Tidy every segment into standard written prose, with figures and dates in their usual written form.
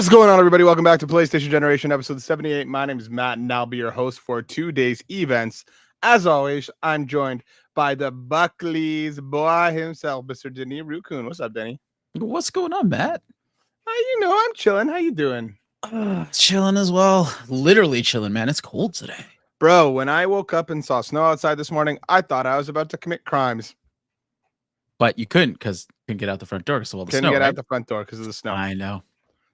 What's going on, everybody? Welcome back to PlayStation Generation, episode 78. My name is Matt, and I'll be your host for today's events. As always, I'm joined by the Buckley's boy himself, Mr. Denny Rukun. What's up, Denny? What's going on, Matt? I'm chilling. How you doing? Chilling as well. Literally chilling, man. It's cold today. Bro, when I woke up and saw snow outside this morning, I thought I was about to commit crimes. But you couldn't because you couldn't get out the front door because of all the Couldn't snow, get right? out the front door because of the snow. I know.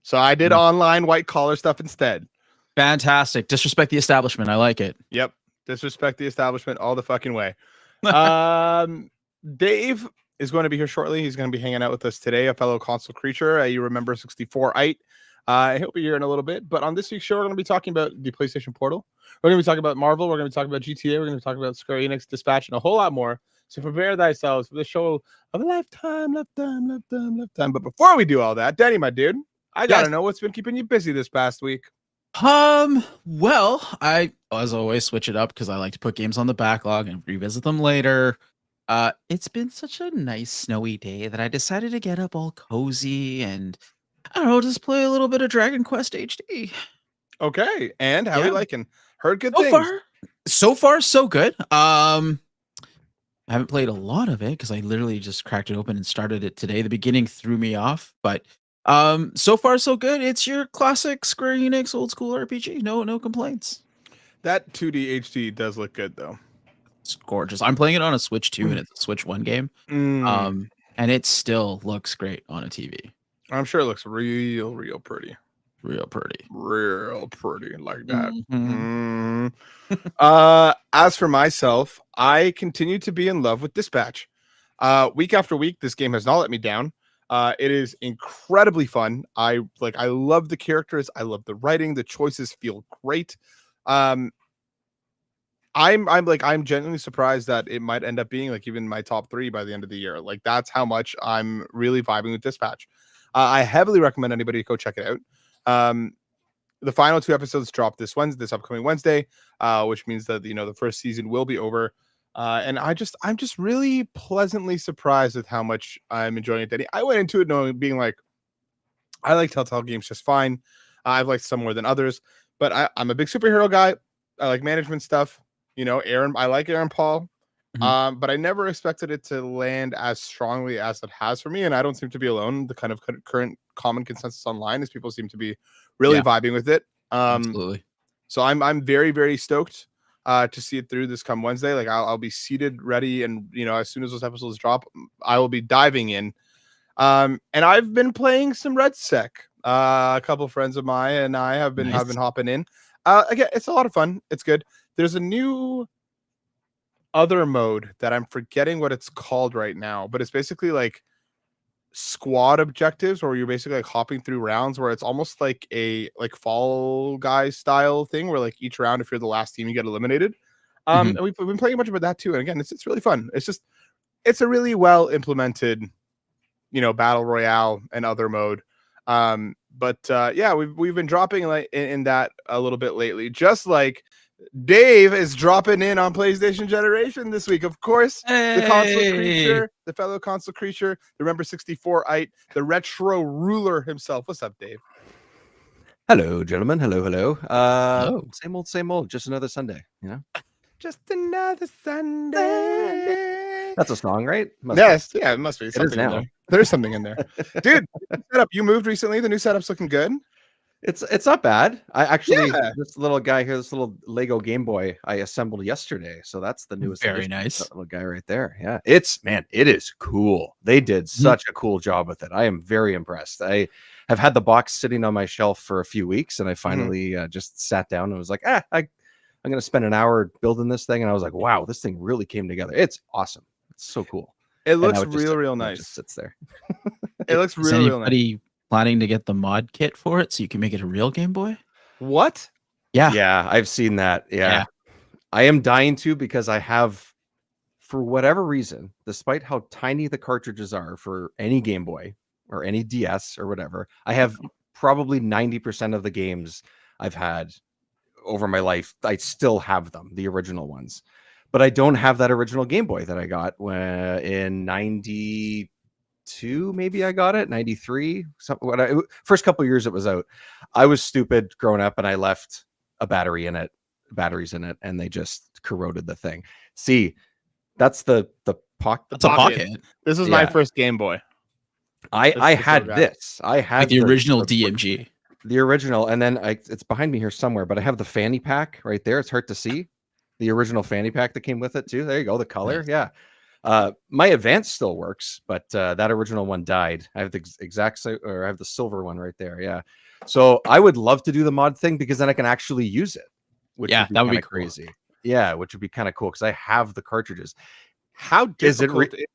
So I did online white-collar stuff instead. Fantastic. Disrespect the establishment. I like it. Yep. Disrespect the establishment all the fucking way. Dave is going to be here shortly. He's going to be hanging out with us today, a fellow console creature. You remember 64-ite. He'll be here in a little bit. But on this week's show, we're going to be talking about the PlayStation Portal. We're going to be talking about Marvel. We're going to be talking about GTA. We're going to be talking about Square Enix Dispatch and a whole lot more. So prepare thyself for the show of a lifetime. But before we do all that, Danny, my dude, I got to know what's been keeping you busy this past week. Well, I, as always, switch it up because I like to put games on the backlog and revisit them later. It's been such a nice snowy day that I decided to get up all cozy and, I don't know, just play a little bit of Dragon Quest HD. Okay, and how are you liking? Heard good so things. So far, so good. I haven't played a lot of it because I literally just cracked it open and started it today. The beginning threw me off, but so far so good. It's your classic Square Enix old school RPG. No complaints. That 2D HD does look good though. It's gorgeous. I'm playing it on a Switch 2 and it's a Switch 1 game. And it still looks great on a TV. I'm sure it looks real pretty. Real pretty Like that. As for myself, I continue to be in love with Dispatch. Week after week, this game has not let me down. It is incredibly fun. I love the characters. I love the writing. The choices feel great. I'm genuinely surprised that it might end up being like even my top 3 by the end of the year. Like that's how much I'm really vibing with Dispatch. I heavily recommend anybody to go check it out. The final 2 episodes drop this upcoming Wednesday, which means that the first season will be over. And I'm just really pleasantly surprised with how much I'm enjoying it, Danny. I went into it being like, I like Telltale games just fine. I've liked some more than others, but I'm a big superhero guy. I like management stuff. I like Aaron Paul. But I never expected it to land as strongly as it has for me, and I don't seem to be alone. The kind of current common consensus online is people seem to be really vibing with it. Absolutely. So I'm very, very stoked to see it through this come Wednesday. Like I'll be seated, ready, and as soon as those episodes drop, I will be diving in. And I've been playing some Red Sec. A couple friends of mine and I have been hopping in. Again, it's a lot of fun. It's good. There's a new other mode that I'm forgetting what it's called right now, but it's basically like squad objectives where you're basically like hopping through rounds where it's almost like a Fall Guys style thing where like each round, if you're the last team, you get eliminated. And we've been playing a bunch about that too. And again, it's really fun. It's a really well implemented, battle royale and other mode. We've been dropping like in that a little bit lately, just like Dave is dropping in on PlayStation Generation this week. Of course, the console creature, the fellow console creature, the Remember 64-ite, the retro ruler himself. What's up, Dave? Hello, gentlemen. Hello. Hello. Same old. Just another Sunday. Just another Sunday. That's a song, right? It must be. It is now. There's something in there, dude. Setup. You moved recently. The new setup's looking good. It's not bad. I actually this little guy here, this little Lego Game Boy, I assembled yesterday. So that's the newest. Very nice. That little guy right there. Yeah, it is cool. They did such a cool job with it. I am very impressed. I have had the box sitting on my shelf for a few weeks, and I finally just sat down and was like, I'm going to spend an hour building this thing, and I was like, wow, this thing really came together. It's awesome. It's so cool. It looks real nice. It just sits there. It looks real nice. Planning to get the mod kit for it so you can make it a real Game Boy? What? Yeah, I've seen that. Yeah. I am dying to because I have, for whatever reason, despite how tiny the cartridges are for any Game Boy or any DS or whatever, I have probably 90% of the games I've had over my life. I still have them, the original ones. But I don't have that original Game Boy that I got in 90 92, maybe I got it, 93. First couple of years it was out. I was stupid growing up and I left batteries in it, and they just corroded the thing. See, that's the pocket. That's a pocket. This was my first Game Boy. I had this. I had like the original DMG. The original, and then it's behind me here somewhere, but I have the fanny pack right there. It's hard to see. The original fanny pack that came with it too. There you go. The color. Nice. Yeah. My Advance still works, but that original one died. I have the I have the silver one right there. Yeah. So I would love to do the mod thing because then I can actually use it. Which that would be crazy. Cool. Yeah, which would be kind of cool because I have the cartridges. How difficult is it?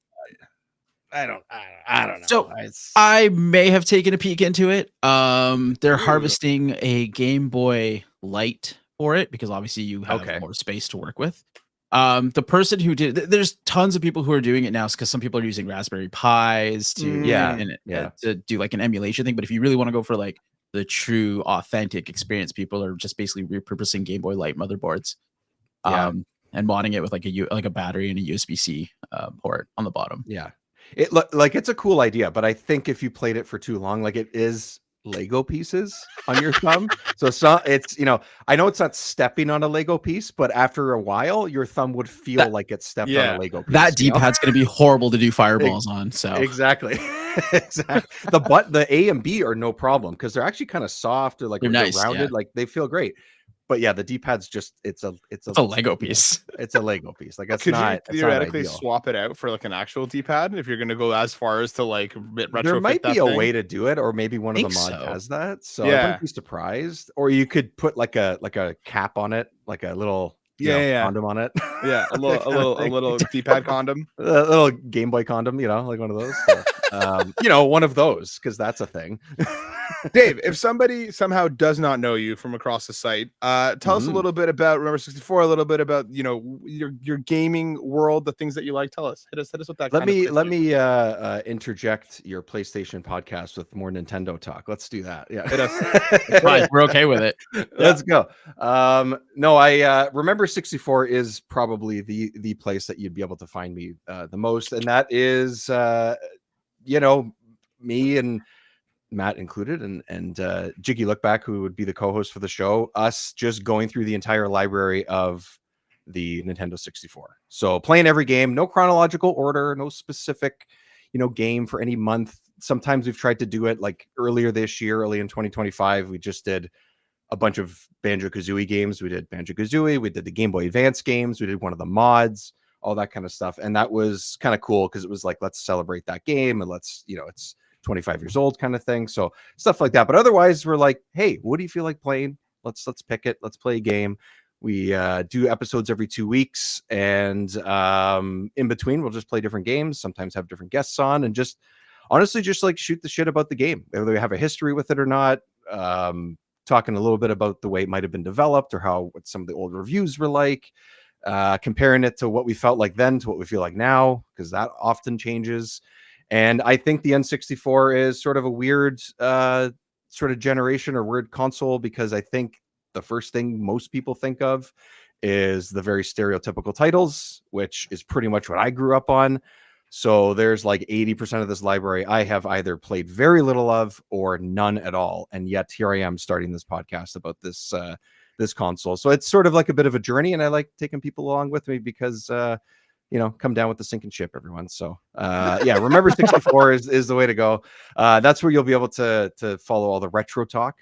I don't know. So I may have taken a peek into it. They're harvesting a Game Boy Light for it because obviously you have more space to work with. The person who did there's tons of people who are doing it now because some people are using Raspberry Pis to do like an emulation thing. But if you really want to go for like the true authentic experience, people are just basically repurposing Game Boy Light motherboards. And modding it with like a battery and a USB-C port on the bottom. Yeah. It's a cool idea, but I think if you played it for too long, like it is Lego pieces on your thumb. So it's I know it's not stepping on a Lego piece, but after a while, your thumb would feel like it stepped on a Lego piece. That D-pad's going to be horrible to do fireballs on. So exactly. The A and B are no problem because they're actually kind of soft or like they're nice, rounded, like they feel great. But yeah, the D-pad's just it's a Lego piece. It's a Lego piece. Like that's Could you theoretically swap it out for like an actual D-pad if you're going to go as far as to like retrofit? There might be a way to do it, or maybe one of the mods has that. So I wouldn't be surprised. Or you could put like a cap on it, like a little condom on it. Yeah, a little D-pad condom, a little Game Boy condom. Like one of those. So, one of those because that's a thing. Dave, if somebody somehow does not know you from across the site, tell us a little bit about Remember 64, a little bit about your gaming world, the things that you like. Tell us, hit us with that. Let me interject your PlayStation podcast with more Nintendo talk. Let's do that. Yeah, hit us. Fine, we're okay with it. Let's go. No, I Remember 64 is probably the place that you'd be able to find me the most, and that is me and Matt included, and Jiggy Lookback, who would be the co-host for the show, us just going through the entire library of the Nintendo 64. So playing every game, no chronological order, no specific, game for any month. Sometimes we've tried to do it like early in 2025. We just did a bunch of Banjo-Kazooie games. We did Banjo-Kazooie. We did the Game Boy Advance games. We did one of the mods, all that kind of stuff. And that was kind of cool because it was like, let's celebrate that game and let's, it's 25 years old kind of thing. So stuff like that. But otherwise we're like, hey, what do you feel like playing? Let's pick it. Let's play a game. We do episodes every 2 weeks, and in between we'll just play different games, sometimes have different guests on, and just honestly just like shoot the shit about the game, whether we have a history with it or not. Talking a little bit about the way it might have been developed or what some of the old reviews were like, comparing it to what we felt like then to what we feel like now, because that often changes. And I think the N64 is sort of a weird sort of generation or weird console, because I think the first thing most people think of is the very stereotypical titles, which is pretty much what I grew up on. So there's like 80% of this library I have either played very little of or none at all. And yet here I am starting this podcast about this this console. So it's sort of like a bit of a journey, and I like taking people along with me because come down with the sinking ship, everyone. So Remember 64 is the way to go. That's where you'll be able to follow all the retro talk.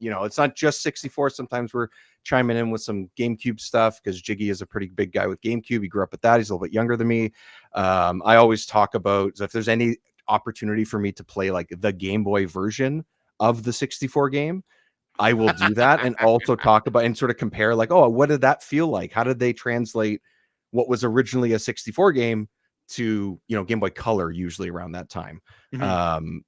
It's not just 64. Sometimes we're chiming in with some GameCube stuff because Jiggy is a pretty big guy with GameCube. He grew up with that. He's a little bit younger than me. I always talk about if there's any opportunity for me to play like the Game Boy version of the 64 game, I will do that and also talk about and sort of compare like, oh, what did that feel like? How did they translate what was originally a 64 game to, Game Boy Color, usually around that time. And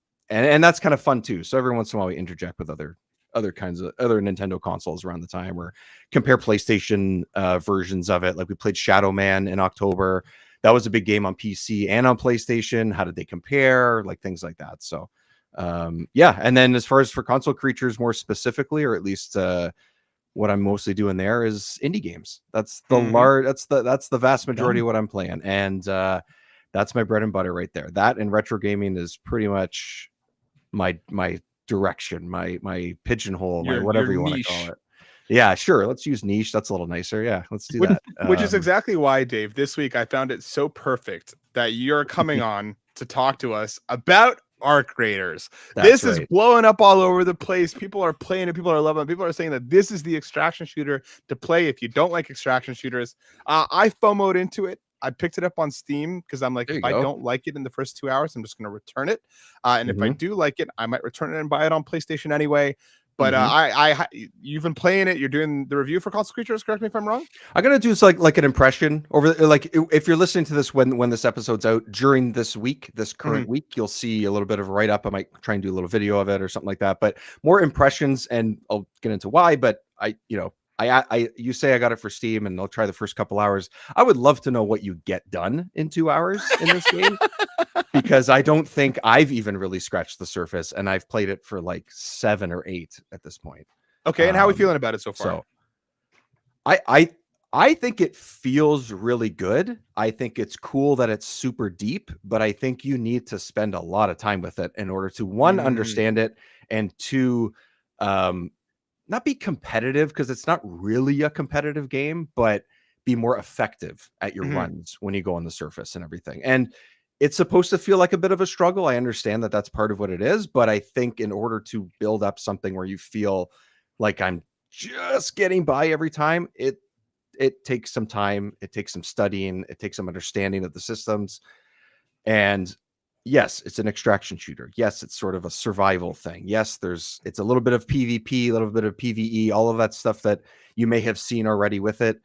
that's kind of fun too. So every once in a while we interject with other kinds of other Nintendo consoles around the time, or compare PlayStation versions of it. Like we played Shadow Man in October. That was a big game on PC and on PlayStation. How did they compare? Like things like that. So and then as far as for console creatures more specifically, or at least what I'm mostly doing there is indie games. That's the that's the vast majority of what I'm playing. And That's my bread and butter right there. That and retro gaming is pretty much my direction, my pigeonhole, my whatever you want to call it. Yeah, sure. Let's use niche. That's a little nicer. Yeah, let's do that. Which is exactly why, Dave, this week I found it so perfect that you're coming on to talk to us about Arc Raiders. This is blowing up all over the place. People are playing it. People are loving it. People are saying that this is the extraction shooter to play if you don't like extraction shooters. I FOMO'd into it. I picked it up on Steam because I'm like, if I don't like it in the first 2 hours, I'm just going to return it. And if I do like it, I might return it and buy it on PlayStation anyway. But you've been playing it. You're doing the review for Console Creatures. Correct me if I'm wrong. I'm gonna do like an impression over, like, if you're listening to this when this episode's out during this week, this current week, you'll see a little bit of a write up. I might try and do a little video of it or something like that. But more impressions, and I'll get into why. But you say I got it for Steam, and I'll try the first couple hours. I would love to know what you get done in 2 hours in this game. Because I don't think I've even really scratched the surface, and I've played it for like 7 or 8 at this point. Okay, and how are we feeling about it so far? So I think it feels really good. I think it's cool that it's super deep, but I think you need to spend a lot of time with it in order to, one, understand it, and two, not be competitive, because it's not really a competitive game, but be more effective at your runs when you go on the surface and everything. And it's supposed to feel like a bit of a struggle. I understand that that's part of what it is, but I think in order to build up something where you feel like I'm just getting by every time, it takes some time. It takes some studying. It takes some understanding of the systems. And yes, it's an extraction shooter. Yes, it's sort of a survival thing. Yes, it's a little bit of PvP, a little bit of PvE, all of that stuff that you may have seen already with it.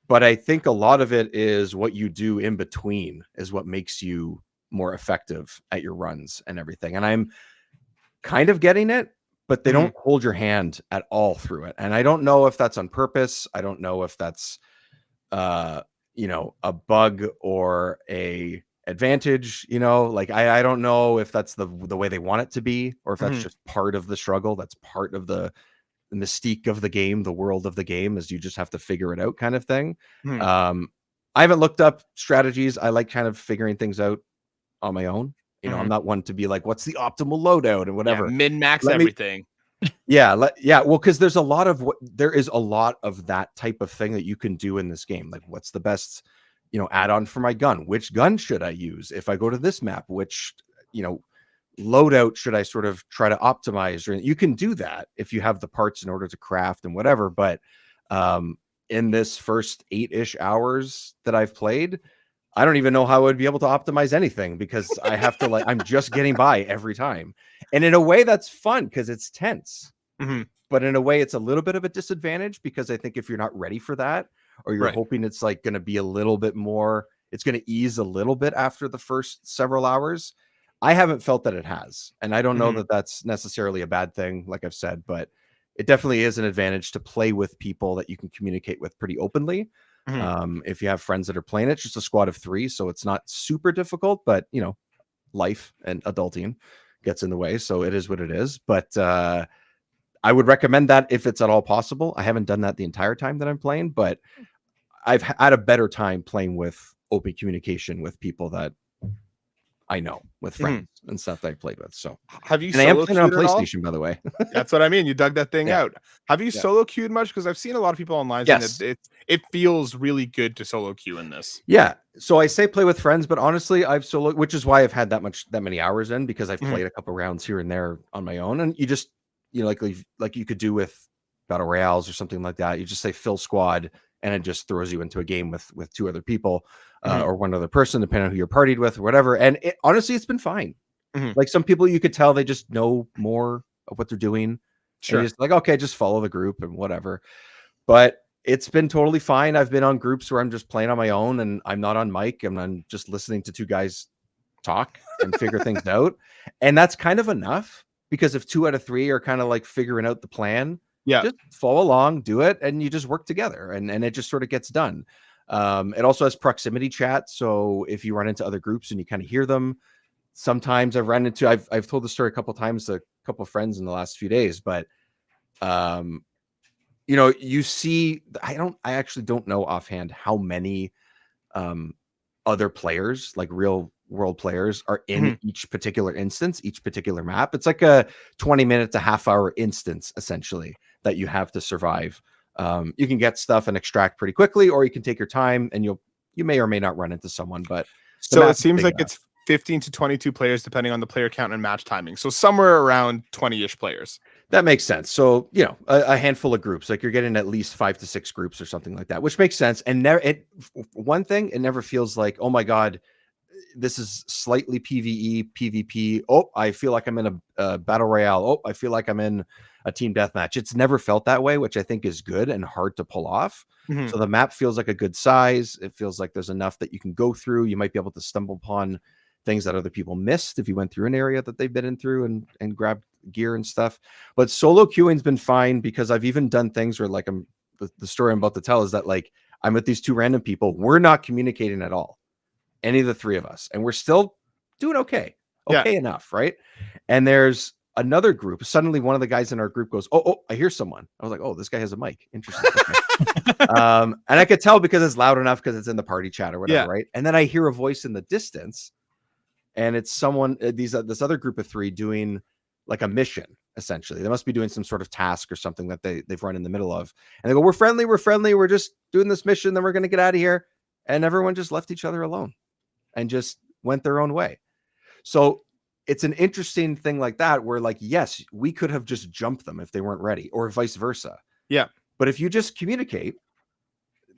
But I think a lot of it is what you do in between is what makes you more effective at your runs and everything. And I'm kind of getting it, but they don't hold your hand at all through it. And I don't know if that's on purpose. I don't know if that's, a bug or a advantage, like, I don't know if that's the way they want it to be, or if that's just part of the struggle. That's part of the mystique of the game, the world of the game, is you just have to figure it out, kind of thing. I haven't looked up strategies. I like kind of figuring things out on my own. I'm not one to be like, what's the optimal loadout and whatever. Min-max everything. Well, because there is a lot of that type of thing that you can do in this game. Like, what's the best, add-on for my gun? Which gun should I use if I go to this map? Which, loadout should I sort of try to optimize? Or you can do that if you have the parts in order to craft and whatever. But in this first 8-ish hours that I've played, I don't even know how I would be able to optimize anything, because I have to, like, I'm just getting by every time. And in a way that's fun because it's tense. But in a way it's a little bit of a disadvantage, because I think if you're not ready for that, or you're hoping it's like going to be a little bit more, it's going to ease a little bit after the first several hours. I haven't felt that it has. And I don't know that that's necessarily a bad thing, like I've said, but it definitely is an advantage to play with people that you can communicate with pretty openly. If you have friends that are playing it, it's just a squad of 3, so it's not super difficult, but life and adulting gets in the way, so it is what it is. But I would recommend that if it's at all possible. I haven't done that the entire time that I'm playing, but I've had a better time playing with open communication with people that I know, with friends and stuff that I played with. So have you? And I am playing on PlayStation, by the way. That's what I mean. You dug that thing out. Have you solo queued much? Because I've seen a lot of people online saying that it feels really good to solo queue in this. Yeah. So I say play with friends, but honestly, I've solo, which is why I've had that many hours in, because I've played a couple rounds here and there on my own. And you just, like you could do with battle royales or something like that. You just say fill squad, and it just throws you into a game with 2 other people. Or one other person, depending on who you're partied with or whatever. And honestly, it's been fine. Like, some people, you could tell they just know more of what they're doing. Sure. Just like, okay, just follow the group and whatever. But it's been totally fine. I've been on groups where I'm just playing on my own and I'm not on mic, and I'm just listening to 2 guys talk and figure things out. And that's kind of enough, because if 2 out of 3 are kind of like figuring out the plan, just follow along, do it, and you just work together, and it just sort of gets done. It also has proximity chat, so if you run into other groups and you kind of hear them, sometimes I've told the story a couple times to a couple of friends in the last few days, but you see, I actually don't know offhand how many other players, like real world players, are in each particular instance, each particular map. It's like a 20-minute to half-hour instance, essentially, that you have to survive. You can get stuff and extract pretty quickly, or you can take your time, and you may or may not run into someone. But so it seems like it's 15 to 22 players, depending on the player count and match timing. So somewhere around 20-ish players. That makes sense. So, a handful of groups, like you're getting at least 5 to 6 groups or something like that, which makes sense. And one thing, it never feels like, oh my God, this is slightly PvE, PvP. Oh, I feel like I'm in a battle royale. Oh, I feel like I'm in a team deathmatch. It's never felt that way, which I think is good and hard to pull off. So the map feels like a good size. It feels like there's enough that you can go through. You might be able to stumble upon things that other people missed if you went through an area that they've been in through and grabbed gear and stuff. But solo queuing's been fine, because I've even done things where, like, the story I'm about to tell is that, like, I'm with these 2 random people. We're not communicating at all, any of the 3 of us, and we're still doing okay enough, right? And there's another group. Suddenly one of the guys in our group goes, oh, I hear someone. I was like, oh, this guy has a mic. Interesting. Okay. And I could tell because it's loud enough, because it's in the party chat or whatever, right? And then I hear a voice in the distance, and it's someone, this other group of 3 doing like a mission, essentially. They must be doing some sort of task or something that they've run in the middle of. And they go, we're friendly. We're just doing this mission. Then we're going to get out of here. And everyone just left each other alone and just went their own way. So it's an interesting thing like that, where, like, yes, we could have just jumped them if they weren't ready, or vice versa. Yeah. But if you just communicate,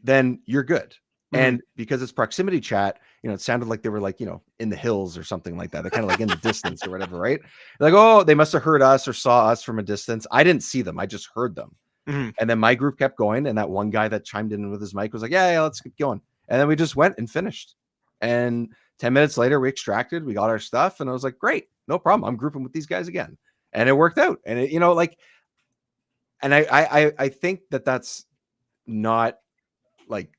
then you're good. And because it's proximity chat, it sounded like they were, like, in the hills or something like that. They're kind of like in the distance or whatever, right? Like, oh, they must have heard us or saw us from a distance. I didn't see them. I just heard them. And then my group kept going. And that one guy that chimed in with his mic was like, yeah, let's keep going. And then we just went and finished. And 10 minutes later, we extracted, we got our stuff. And I was like, great, no problem. I'm grouping with these guys again. And it worked out. And and I think that's not, like,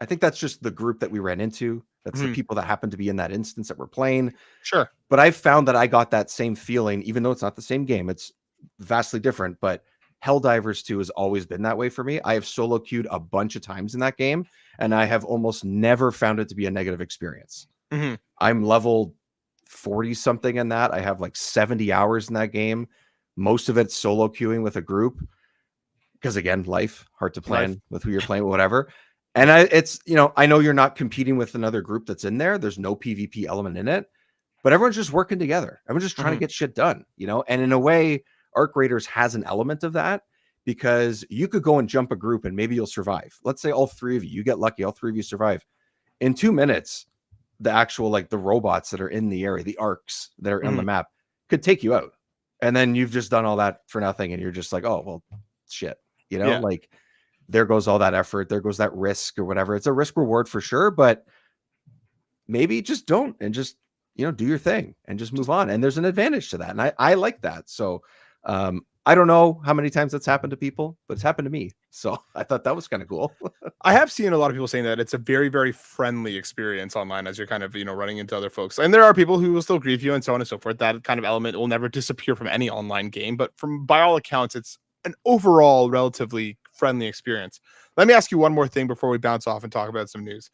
I think that's just the group that we ran into. That's the people that happened to be in that instance that we're playing. Sure. But I found that I got that same feeling, even though it's not the same game. It's vastly different. But Helldivers 2 has always been that way for me. I have solo queued a bunch of times in that game, and I have almost never found it to be a negative experience. I'm level 40 something in that. I have like 70 hours in that game. Most of it's solo queuing with a group, because, again, life, hard to plan with who you're playing with, whatever. And I know you're not competing with another group that's in there. There's no PvP element in it, but everyone's just working together. Everyone's just trying to get shit done, and in a way, Arc Raiders has an element of that, because you could go and jump a group and maybe you'll survive. Let's say all 3 of you get lucky. All 3 of you survive. In 2 minutes, the actual, like, the robots that are in the area, the arcs that are on the map, could take you out. And then you've just done all that for nothing. And you're just like, oh, well, shit, like, there goes all that effort. There goes that risk or whatever. It's a risk reward for sure, but maybe just don't, and just, do your thing and just move on. And there's an advantage to that. And I like that. So, I don't know how many times that's happened to people, but it's happened to me. So I thought that was kind of cool. I have seen a lot of people saying that it's a very, very friendly experience online as you're kind of, running into other folks. And there are people who will still grieve you and so on and so forth. That kind of element will never disappear from any online game. But by all accounts, it's an overall relatively friendly experience. Let me ask you one more thing before we bounce off and talk about some news.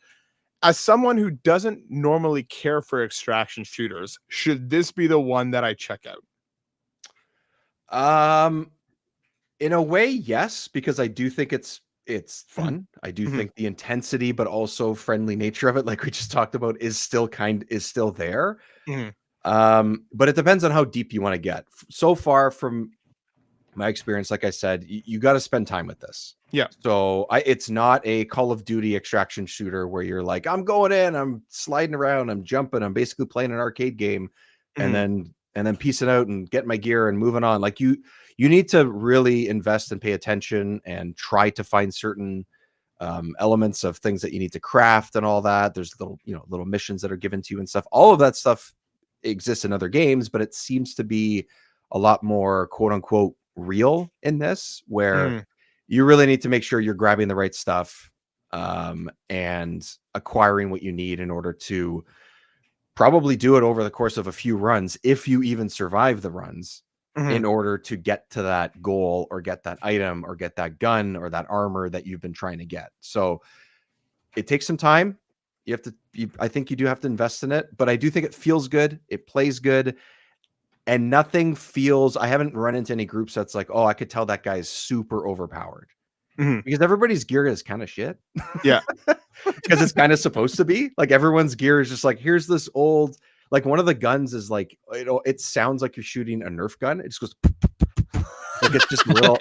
As someone who doesn't normally care for extraction shooters, should this be the one that I check out? In a way, yes, because I do think it's fun. I do think the intensity, but also friendly nature of it, like we just talked about, is still there. But it depends on how deep you want to get. So far, from my experience, like I said, you got to spend time with this. Yeah. So it's not a Call of Duty extraction shooter where you're like, I'm going in, I'm sliding around, I'm jumping, I'm basically playing an arcade game, and then piecing out and getting my gear and moving on. Like, you need to really invest and pay attention and try to find certain elements of things that you need to craft and all that. There's little missions that are given to you and stuff. All of that stuff exists in other games, but it seems to be a lot more quote unquote real in this, where you really need to make sure you're grabbing the right stuff and acquiring what you need in order to probably do it over the course of a few runs, if you even survive the runs, in order to get to that goal or get that item or get that gun or that armor that you've been trying to get. So it takes some time. I think you do have to invest in it, but I do think it feels good. It plays good. And nothing feels, I haven't run into any groups that's like, oh, I could tell that guy is super overpowered. Because everybody's gear is kind of shit. Yeah. Because it's kind of supposed to be. Like everyone's gear is just like, here's this old, like one of the guns is like, it sounds like you're shooting a Nerf gun. It just goes, like it's just little,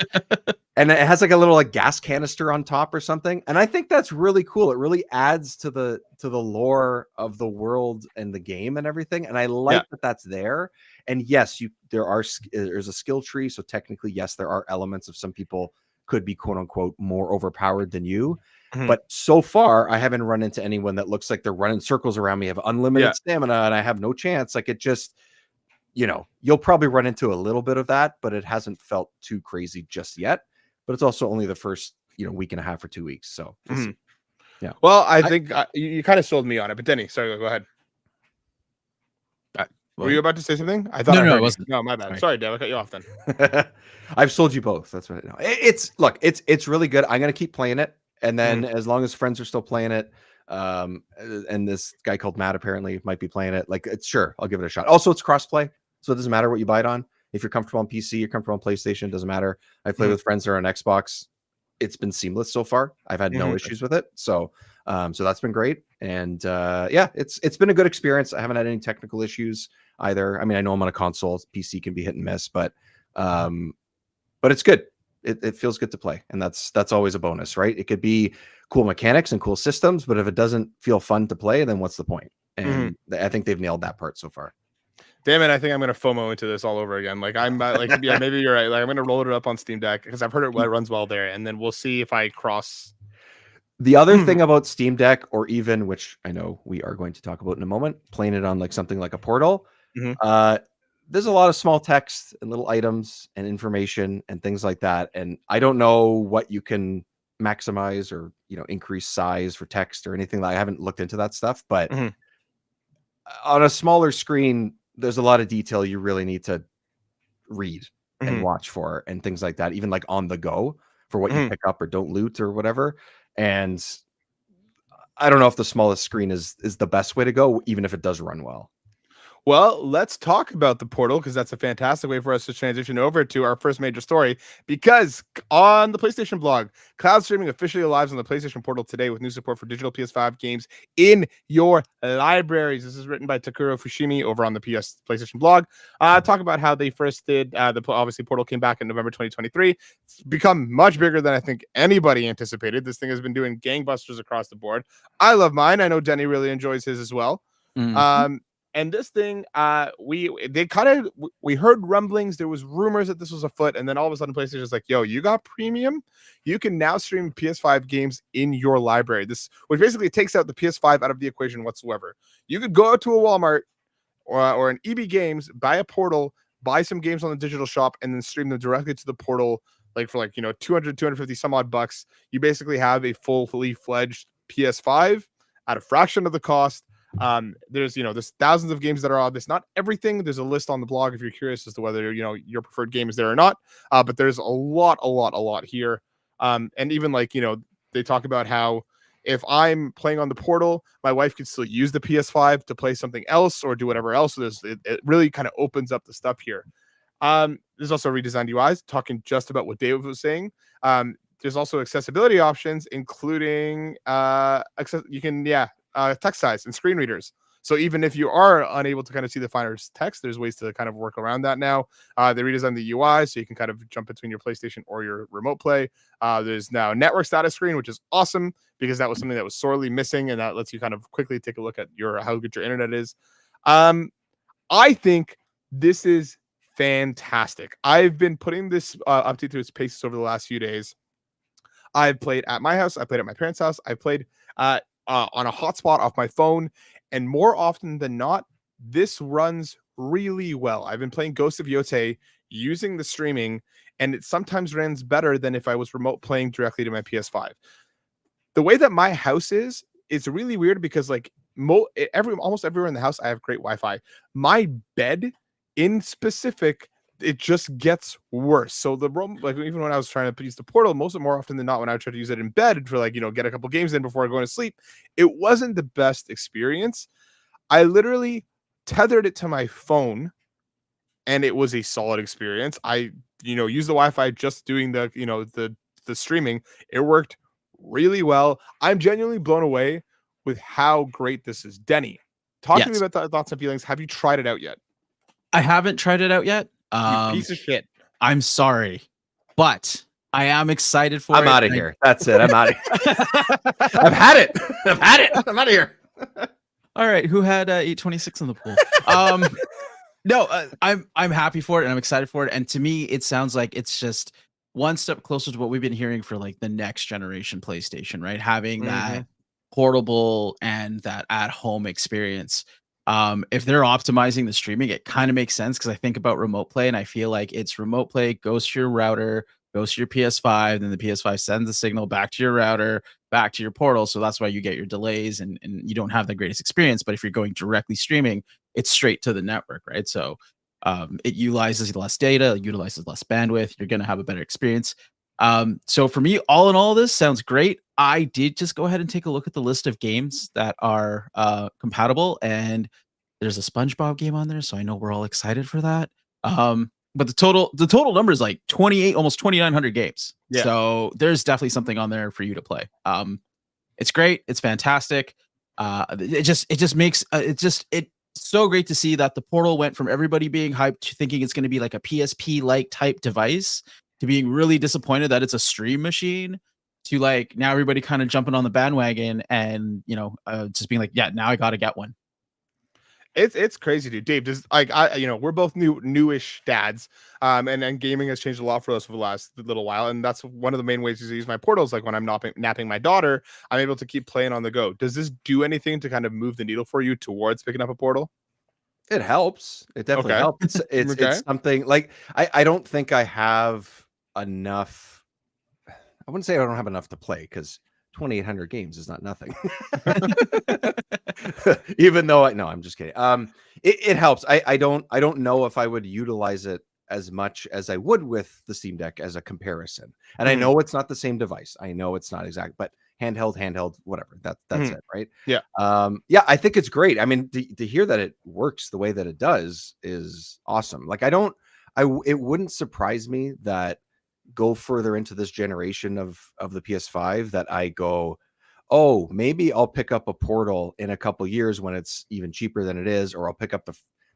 and it has like a little like gas canister on top or something. And I think that's really cool. It really adds to the lore of the world and the game and everything. And I like that that's there. And yes, there's a skill tree. So technically, yes, there are elements of some people could be quote unquote more overpowered than you. But so far, I haven't run into anyone that looks like they're running circles around me, have unlimited stamina, and I have no chance. Like it just, you'll probably run into a little bit of that, but it hasn't felt too crazy just yet. But it's also only the first, week and a half or 2 weeks. So we'll see. Yeah. Well, I think you kind of sold me on it, but Denny, sorry, go ahead. Were you about to say something? I thought no, I wasn't. No, my bad. Sorry, Dave. I cut you off then. I've sold you both. That's right. No, it's really good. I'm gonna keep playing it, and then as long as friends are still playing it, and this guy called Matt apparently might be playing it. Like, I'll give it a shot. Also, it's crossplay, so it doesn't matter what you buy it on. If you're comfortable on PC, you're comfortable on PlayStation, doesn't matter. I play with friends that are on Xbox. It's been seamless so far. I've had no issues with it. So that's been great. And it's been a good experience. I haven't had any technical issues either. I mean, I know I'm on a console. PC can be hit and miss, but it's good. It feels good to play, and that's always a bonus, right? It could be cool mechanics and cool systems, but if it doesn't feel fun to play, then what's the point? And I think they've nailed that part so far. Damn it! I think I'm gonna FOMO into this all over again. Like maybe you're right. Like I'm gonna roll it up on Steam Deck because I've heard it runs well there, and then we'll see if I cross. The other thing about Steam Deck, or even, which I know we are going to talk about in a moment, playing it on like something like a Portal, there's a lot of small text and little items and information and things like that. And I don't know what you can maximize or increase size for text or anything. I haven't looked into that stuff, but on a smaller screen, there's a lot of detail you really need to read and watch for and things like that, even like on the go for what you pick up or don't loot or whatever. And I don't know if the smallest screen is the best way to go, even if it does run well. Well, let's talk about the Portal, because that's a fantastic way for us to transition over to our first major story. Because on the PlayStation blog, cloud streaming officially arrives on the PlayStation Portal today with new support for digital PS5 games in your libraries. This is written by Takuro Fushimi over on the PlayStation blog. Talk about how they first did obviously Portal came back in November 2023. It's become much bigger than I think anybody anticipated. This thing has been doing gangbusters across the board. I love mine. I know Denny really enjoys his as well. And this thing, we heard rumblings. There was rumors that this was afoot, and then all of a sudden, PlayStation is like, "Yo, you got premium? You can now stream PS5 games in your library." Which basically takes out the PS5 out of the equation whatsoever. You could go out to a Walmart or an EB Games, buy a Portal, buy some games on the digital shop, and then stream them directly to the Portal, like for 250 some odd bucks. You basically have a fully fledged PS5 at a fraction of the cost. There's thousands of games that are on this, not everything. There's a list on the blog if you're curious as to whether your preferred game is there or not, but there's a lot here. And even they talk about how if I'm playing on the Portal, my wife could still use the PS5 to play something else or do whatever else. So it really kind of opens up the stuff here. There's also redesigned UIs, talking just about what Dave was saying. There's also accessibility options, including text size and screen readers. So even if you are unable to kind of see the finer text, there's ways to kind of work around that now. They redesigned the UI so you can kind of jump between your PlayStation or your remote play. There's now network status screen, which is awesome because that was something that was sorely missing, and that lets you kind of quickly take a look at how good your internet is. I think this is fantastic. I've been putting this update through its paces over the last few days. I've played at my house. I played at my parents' house. I played on a hotspot off my phone, and more often than not, this runs really well. I've been playing Ghost of Yotei using the streaming, and it sometimes runs better than if I was remote playing directly to my PS5. The way that my house is really weird because almost everywhere in the house I have great Wi-Fi. My bed in specific it just gets worse. So like even when I was trying to use the portal, more often than not, when I tried to use it in bed for like, get a couple games in before going to sleep, it wasn't the best experience. I literally tethered it to my phone and it was a solid experience. I, used the Wi-Fi just doing the, the streaming. It worked really well. I'm genuinely blown away with how great this is. Denny, talk to me about the thoughts and feelings. Have you tried it out yet? I haven't tried it out yet. You piece of shit. I'm sorry, but I am excited for it. I'm out of here. That's it. I'm out of here. I've had it. I'm out of here. All right. Who had 826 in the pool? No, I'm happy for it and I'm excited for it. And to me, it sounds like it's just one step closer to what we've been hearing for like the next generation PlayStation, right? Having that portable and that at-home experience. If they're optimizing the streaming, it kind of makes sense because I think about remote play and I feel like it's remote play goes to your router, goes to your PS5, then the PS5 sends the signal back to your router, back to your portal. So that's why you get your delays and you don't have the greatest experience. But if you're going directly streaming, it's straight to the network, right? So it utilizes less data, utilizes less bandwidth. You're going to have a better experience. So for me, all in all, this sounds great. I did just go ahead and take a look at the list of games that are compatible, and there's a SpongeBob game on there, so I know we're all excited for that. But the total number is like 28, almost 2,900 games. Yeah. So there's definitely something on there for you to play. It's great. It's fantastic. It makes it's so great to see that the portal went from everybody being hyped to thinking it's going to be like a PSP like type device to being really disappointed that it's a stream machine to like now everybody kind of jumping on the bandwagon and just being like, yeah, now I got to get one. It's crazy, dude. Dave, does like we're both newish dads, and gaming has changed a lot for us over the last little while, and that's one of the main ways to use my portals. Like when I'm napping my daughter, I'm able to keep playing on the go. Does this do anything to kind of move the needle for you towards picking up a portal? It helps. It definitely helps. It's something like I don't think I have enough. I wouldn't say I don't have enough to play because 2,800 games is not nothing. Even though I'm just kidding. It helps. I don't know if I would utilize it as much as I would with the Steam Deck as a comparison. And I know it's not the same device. I know it's not exact, but handheld, whatever. That's it, right? Yeah. Yeah, I think it's great. I mean, to hear that it works the way that it does is awesome. Like it wouldn't surprise me that go further into this generation of the PS5 that I go, oh, maybe I'll pick up a portal in a couple years when it's even cheaper than it is, or I'll pick up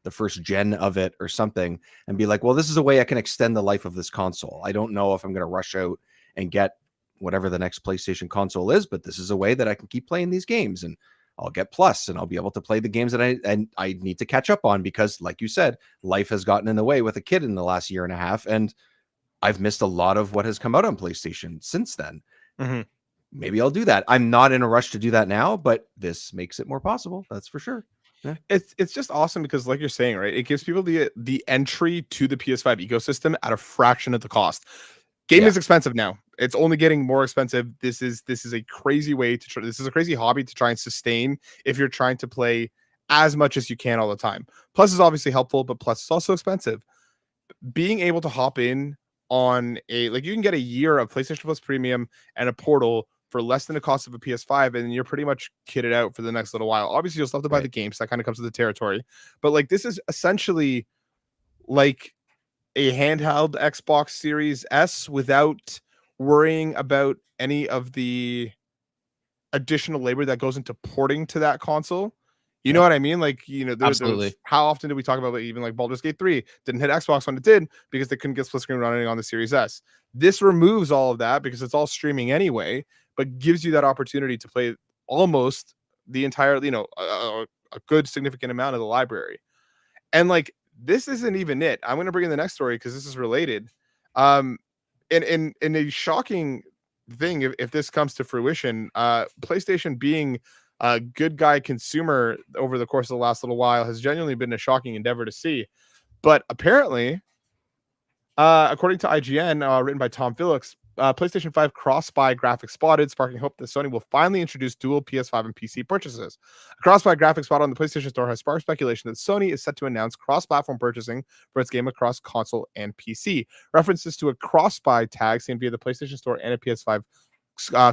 the first gen of it or something and be like, well, this is a way I can extend the life of this console. I don't know if I'm going to rush out and get whatever the next PlayStation console is, but this is a way that I can keep playing these games, and I'll get Plus and I'll be able to play the games that I need to catch up on because, like you said, life has gotten in the way with a kid in the last year and a half, and I've missed a lot of what has come out on PlayStation since then. Maybe I'll do that. I'm not in a rush to do that now, but this makes it more possible. That's for sure. Yeah. It's just awesome because, like you're saying, right, it gives people the entry to the PS5 ecosystem at a fraction of the cost. Game is expensive now. It's only getting more expensive. This is a crazy way to try. This is a crazy hobby to try and sustain if you're trying to play as much as you can all the time. Plus is obviously helpful, but Plus is also expensive. Being able to hop in on you can get a year of PlayStation Plus Premium and a portal for less than the cost of a PS5, and you're pretty much kitted out for the next little while. Obviously, you'll still have to buy the games. That kind of comes with the territory. But like this is essentially like a handheld Xbox Series S without worrying about any of the additional labor that goes into porting to that console. You know what I mean? Like, Absolutely. How often do we talk about even like Baldur's Gate 3 didn't hit Xbox when it did because they couldn't get split screen running on the Series S. This removes all of that because it's all streaming anyway, but gives you that opportunity to play almost the entire, a good significant amount of the library. And like, this isn't even it. I'm going to bring in the next story because this is related. In a shocking thing, if this comes to fruition, PlayStation being a good guy consumer over the course of the last little while has genuinely been a shocking endeavor to see. But apparently, according to IGN, written by Tom Phillips, PlayStation 5 cross-buy graphics spotted, sparking hope that Sony will finally introduce dual PS5 and PC purchases. A cross-buy graphics spot on the PlayStation Store has sparked speculation that Sony is set to announce cross-platform purchasing for its game across console and PC. References to a cross-buy tag seen via the PlayStation Store and a PS5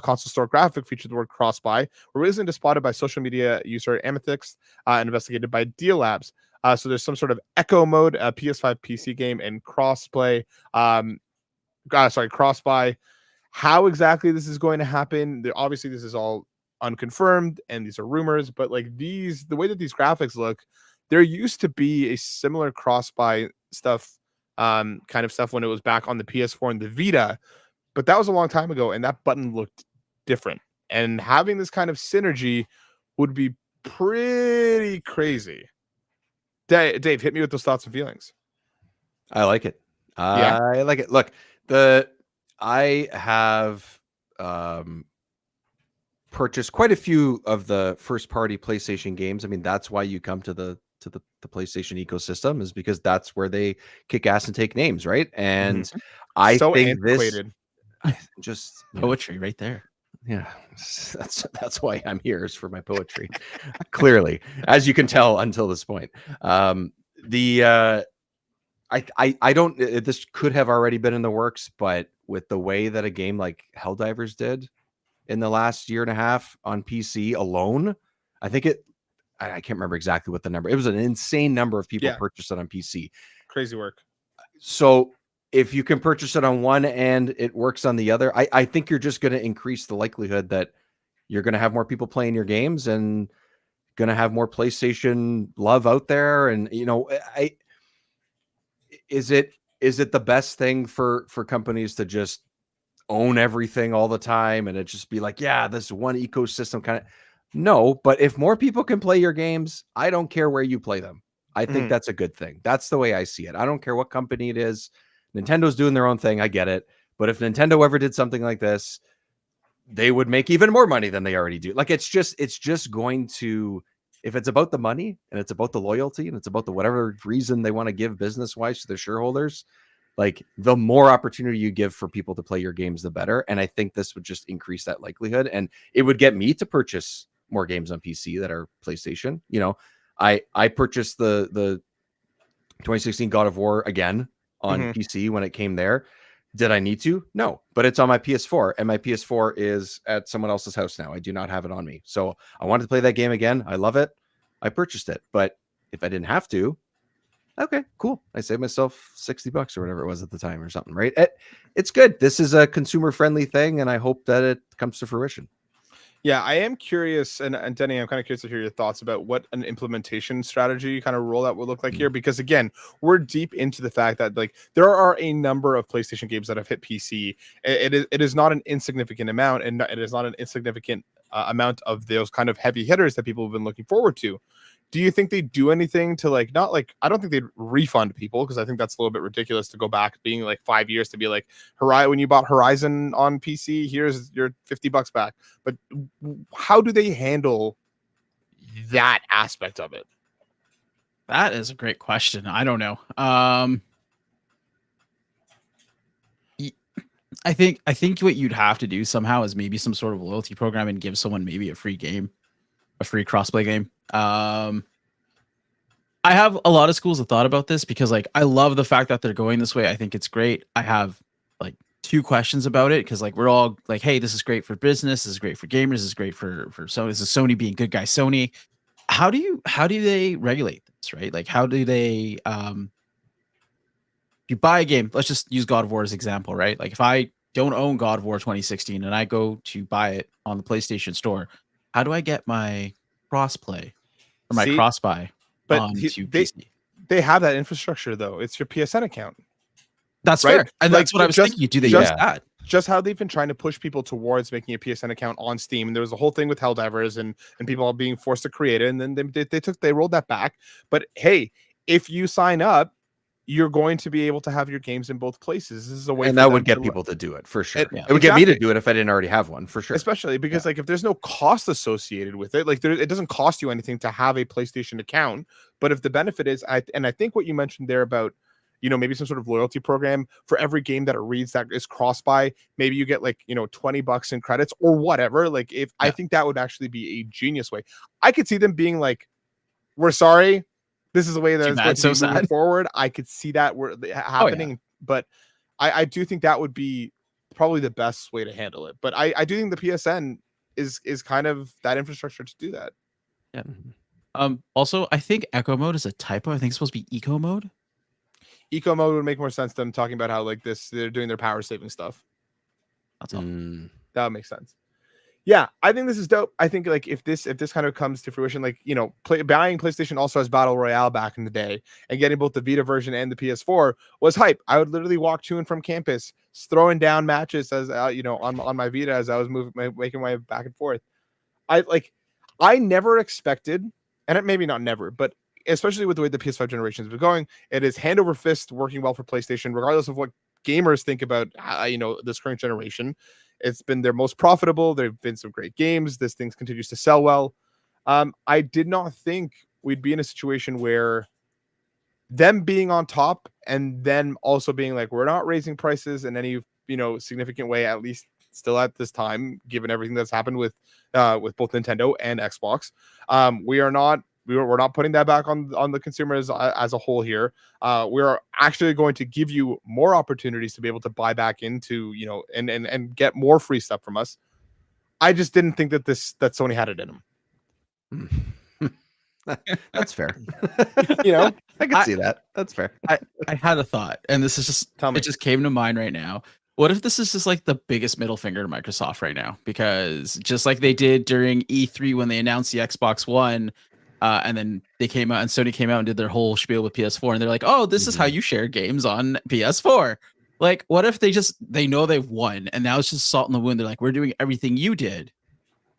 console store graphic featured the word cross-buy were recently spotted by social media user Amethyst and investigated by Deal Labs. So there's some sort of echo mode, a PS5 PC game, and cross-buy. How exactly this is going to happen? Obviously, this is all unconfirmed, and these are rumors. But like the way that these graphics look, there used to be a similar cross-buy stuff, kind of stuff when it was back on the PS4 and the Vita. But that was a long time ago, and that button looked different. And having this kind of synergy would be pretty crazy. Dave, hit me with those thoughts and feelings. I like it. Yeah. I like it. Look, I have purchased quite a few of the first-party PlayStation games. I mean, that's why you come to the PlayStation ecosystem, is because that's where they kick ass and take names, right? And I So think antiquated. just Poetry right there. Yeah, that's why I'm here, is for my poetry. Clearly, as you can tell until this point. I don't, this could have already been in the works, but with the way that a game like Helldivers did in the last year and a half on PC alone, I think I can't remember exactly what the number. It was an insane number of people purchased it on PC. Crazy work. So if you can purchase it on one and it works on the other, I think you're just going to increase the likelihood that you're going to have more people playing your games and going to have more PlayStation love out there. And, you know, is it the best thing for companies to just own everything all the time and it just be like, yeah, this one ecosystem kind of? No, but if more people can play your games, I don't care where you play them. I think that's a good thing. That's the way I see it. I don't care what company it is. Nintendo's doing their own thing. I get it. But if Nintendo ever did something like this, they would make even more money than they already do. Like, it's just going to, if it's about the money and it's about the loyalty and it's about the whatever reason they want to give business wise to their shareholders, like, the more opportunity you give for people to play your games, the better. And I think this would just increase that likelihood, and it would get me to purchase more games on PC that are PlayStation. You know, I purchased the 2016 God of War again on PC when it came there. Did I need to? No, but it's on my PS4, and my PS4 is at someone else's house now. I do not have it on me. So I wanted to play that game again. I love it. I purchased it. But if I didn't have to, okay, cool. I saved myself $60 or whatever it was at the time or something, right? It's good. This is a consumer-friendly thing, and I hope that it comes to fruition. Yeah, I am curious, and Denny, I'm kind of curious to hear your thoughts about what an implementation strategy kind of rollout would look like here, because again, we're deep into the fact that like there are a number of PlayStation games that have hit PC. It is not an insignificant amount, and it is not an insignificant amount of those kind of heavy hitters that people have been looking forward to. Do you think they do anything to like, not like, I don't think they'd refund people, because I think that's a little bit ridiculous to go back being like 5 years to be like, when you bought Horizon on PC, here's your $50 back. But how do they handle that aspect of it? That is a great question. I don't know. I think what you'd have to do somehow is maybe some sort of loyalty program and give someone maybe a free game, a free crossplay game. I have a lot of schools of thought about this, because like I love the fact that they're going this way. I think it's great. I have like 2 questions about it, because like we're all like, hey, this is great for business, this is great for gamers, this is great for Sony. This is Sony being good guy Sony. How do they regulate this, right? Like, how do they you buy a game, let's just use God of War as example, right? Like, if I don't own God of War 2016 and I go to buy it on the PlayStation Store, how do I get my crossplay or my cross-buy onto PC? They have that infrastructure, though. It's your PSN account. That's right? Fair. And like, that's what I was thinking. Do they use that? Just how they've been trying to push people towards making a PSN account on Steam. And there was a whole thing with Helldivers and people all being forced to create it. And then they rolled that back. But hey, if you sign up, you're going to be able to have your games in both places. This is a way, and that would get people to do it for sure. It would get me to do it if I didn't already have one, for sure. Especially because like if there's no cost associated with it, like it doesn't cost you anything to have a PlayStation account. But if the benefit is, I think what you mentioned there about maybe some sort of loyalty program for every game that it reads that is CrossBuy. Maybe you get like, $20 in credits or whatever. Like I think that would actually be a genius way. I could see them being like, we're sorry, this is the way that it's going to be moving forward. I could see that happening, but I do think that would be probably the best way to handle it. But I do think the PSN is kind of that infrastructure to do that. Yeah. Also, I think echo mode is a typo. I think it's supposed to be eco mode. Eco mode would make more sense to them talking about how like they're doing their power saving stuff. That's all. That would make sense. Yeah, I think this is dope. I think like if this kind of comes to fruition, like buying PlayStation also has Battle Royale back in the day, and getting both the Vita version and the PS4 was hype. I would literally walk to and from campus, throwing down matches as on my Vita as I was making my way back and forth. I never expected, and maybe not never, but especially with the way the PS5 generation has been going, it is hand over fist working well for PlayStation, regardless of what gamers think about this current generation. It's been their most profitable. There have been some great games. This thing continues to sell well. I did not think we'd be in a situation where them being on top and then also being like, we're not raising prices in any significant way, at least still at this time, given everything that's happened with both Nintendo and Xbox. We're not putting that back on the consumers as a whole here. We're actually going to give you more opportunities to be able to buy back into, and get more free stuff from us. I just didn't think that Sony had it in them. That's fair. I can see that. That's fair. I had a thought, and this is just it just came to mind right now. What if this is just like the biggest middle finger to Microsoft right now? Because just like they did during E3 when they announced the Xbox One, and then they came out and Sony came out and did their whole spiel with PS4, and they're like, oh, this is how you share games on PS4. Like, what if they know they've won, and now it's just salt in the wound? They're like, we're doing everything you did,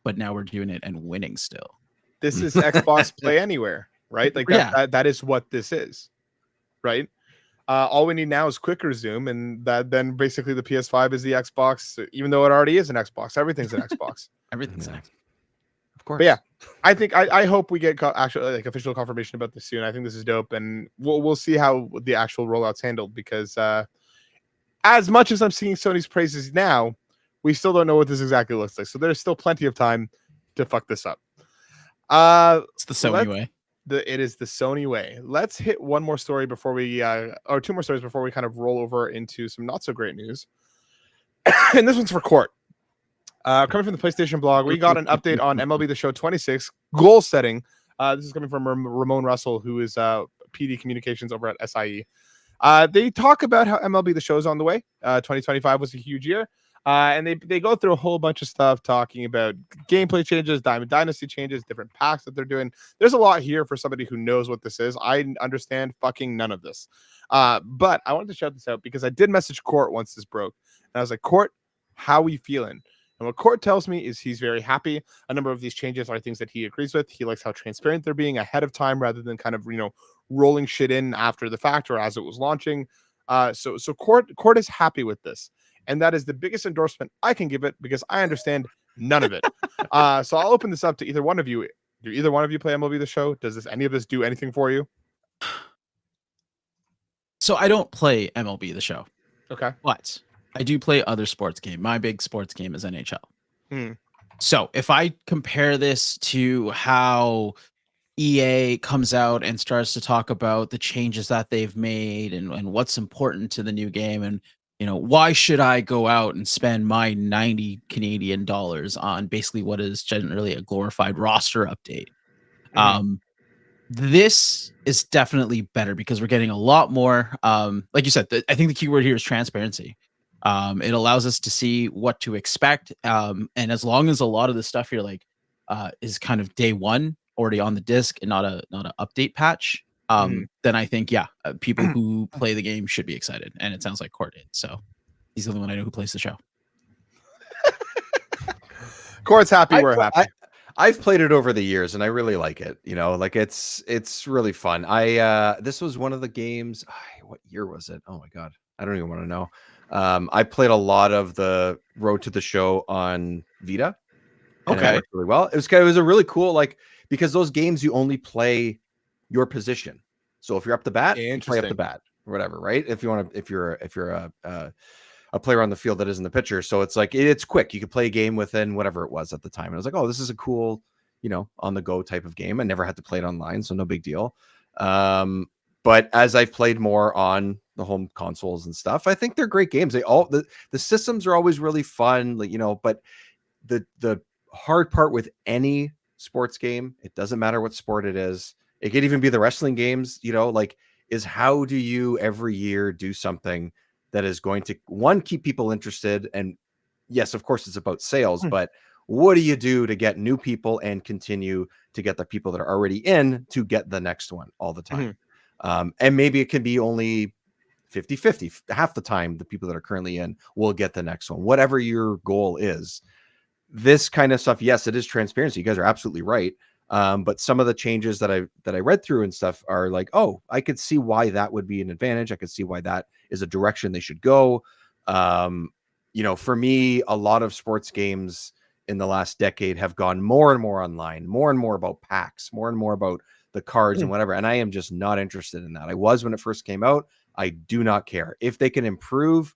but now we're doing it and winning still. This is Xbox Play Anywhere, right? Like that is what this is, right? All we need now is quick resume, and then basically the PS5 is the Xbox, even though it already is an Xbox. Everything's an Xbox. Everything's an Xbox. Of course. But yeah, I think I hope we get actually like official confirmation about this soon. I think this is dope, and we'll see how the actual rollout's handled, because as much as I'm seeing Sony's praises now, we still don't know what this exactly looks like. So there's still plenty of time to fuck this up. It's the Sony way. It is the Sony way. Let's hit one more story before we or two more stories before we kind of roll over into some not so great news. And this one's for Court. Coming from the PlayStation blog, we got an update on MLB The Show 26 goal setting. This is coming from Ramon Russell, who is PD Communications over at SIE. They talk about how MLB The Show is on the way. 2025 was a huge year. And they go through a whole bunch of stuff talking about gameplay changes, Diamond Dynasty changes, different packs that they're doing. There's a lot here for somebody who knows what this is. I understand fucking none of this. But I wanted to shout this out because I did message Court once this broke. And I was like, Court, how are you feeling? And what Court tells me is he's very happy. A number of these changes are things that he agrees with. He likes how transparent they're being ahead of time rather than kind of, rolling shit in after the fact or as it was launching. So Court is happy with this. And that is the biggest endorsement I can give it because I understand none of it. So I'll open this up to either one of you. Do either one of you play MLB The Show? Does any of this do anything for you? So I don't play MLB The Show. Okay. But I do play other sports game. My big sports game is NHL. So if I compare this to how EA comes out and starts to talk about the changes that they've made and what's important to the new game, and why should I go out and spend my 90 Canadian dollars on basically what is generally a glorified roster update? This is definitely better because we're getting a lot more. Like you said, I think the key word here is transparency. It allows us to see what to expect. And as long as a lot of the stuff here is kind of day one already on the disc and not a update patch, then I think, people who play the game should be excited. And it sounds like Court did. So he's the only one I know who plays the show. Court's happy. We're happy. I've played it over the years and I really like it. It's really fun. This was one of the games. What year was it? Oh my God. I don't even want to know. I played a lot of the Road to the Show on Vita. Okay. It worked really well. It was a really cool, because those games you only play your position. So if you're up the bat, you play up the bat. or whatever, right? If you want to, if you're a player on the field that isn't the pitcher, so it's like it's quick. You could play a game within whatever it was at the time, and I was like, oh, this is a cool, on the go type of game. I never had to play it online, so no big deal. But as I've played more on the home consoles and stuff, I think they're great games. They all the systems are always really fun, like, but the hard part with any sports game, it doesn't matter what sport it is. It could even be the wrestling games, like, is how do you every year do something that is going to, one, keep people interested? And yes, of course, it's about sales, but what do you do to get new people and continue to get the people that are already in to get the next one all the time? And maybe it can be only 50-50. Half the time, the people that are currently in will get the next one. Whatever your goal is, this kind of stuff, yes, it is transparency. You guys are absolutely right. But some of the changes that I read through and stuff are like, oh, I could see why that would be an advantage. I could see why that is a direction they should go. For me, a lot of sports games in the last decade have gone more and more online, more and more about packs, more and more about the cards and whatever. And I am just not interested in that. I was when it first came out. I do not care. If they can improve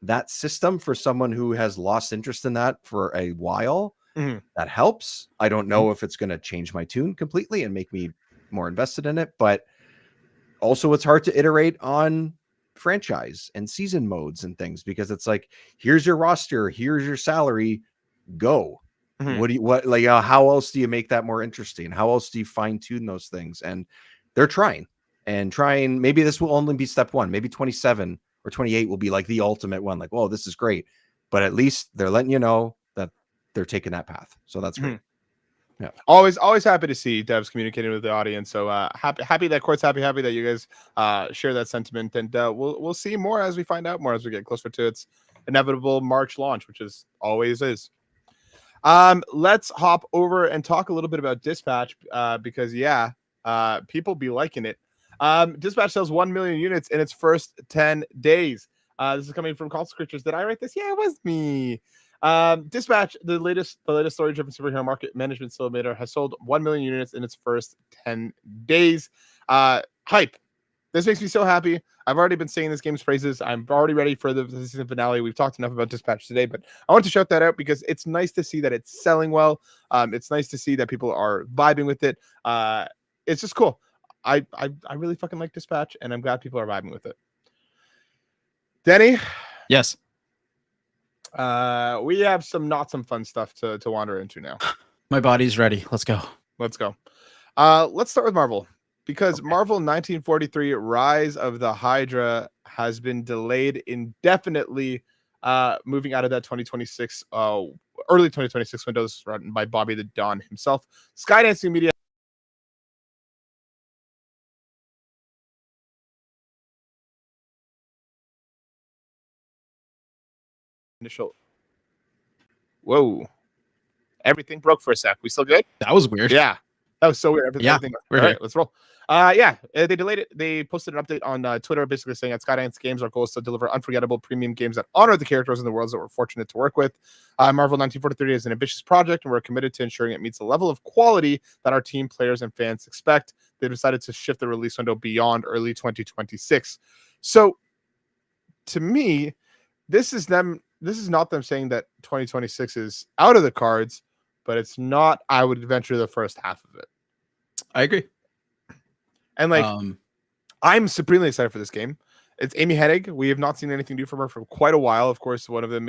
that system for someone who has lost interest in that for a while, that helps. I don't know if it's going to change my tune completely and make me more invested in it, but also it's hard to iterate on franchise and season modes and things, because it's like, here's your roster, here's your salary, go. How else do you make that more interesting? How else do you fine tune those things? And they're trying. Maybe this will only be step one. Maybe 27 or 28 will be like the ultimate one. Like, oh, this is great. But at least they're letting you know that they're taking that path. So that's great. Yeah. Always happy to see devs communicating with the audience. So happy that Court's happy that you guys share that sentiment. And we'll see more as we find out more as we get closer to its inevitable March launch, which is always is. Let's hop over and talk a little bit about Dispatch because people be liking it. Dispatch sells 1 million units in its first 10 days. This is coming from Console Creatures. Did I write this? Yeah, it was me. Dispatch, the latest story-driven superhero market management simulator, has sold 1 million units in its first 10 days. Hype. This makes me so happy. I've already been saying this game's praises. I'm already ready for the season finale. We've talked enough about Dispatch today, but I want to shout that out because it's nice to see that it's selling well. It's nice to see that people are vibing with it. It's just cool. I really fucking like Dispatch, and I'm glad people are vibing with it. Denny? Yes. We have some fun stuff to wander into now. My body's ready. Let's go. Let's start with Marvel, because Marvel 1943 Rise of the Hydra has been delayed indefinitely, moving out of that 2026 early 2026 window. This is written by Bobby the Don himself. Skydancing Media initial. Whoa. Everything broke for a sec. We still good? That was weird. Yeah. That was so weird. Yeah, we're all right, let's roll. They delayed it. They posted an update on Twitter basically saying at Skydance Games, our goal is to deliver unforgettable premium games that honor the characters and the worlds that we're fortunate to work with. Marvel 1943 is an ambitious project, and we're committed to ensuring it meets the level of quality that our team, players, and fans expect. They decided to shift the release window beyond early 2026. So, to me, this is not them saying that 2026 is out of the cards, but it's not, I would venture, the first half of it. I agree. And I'm supremely excited for this game. It's Amy Hennig. We have not seen anything new from her for quite a while. Of course, one of the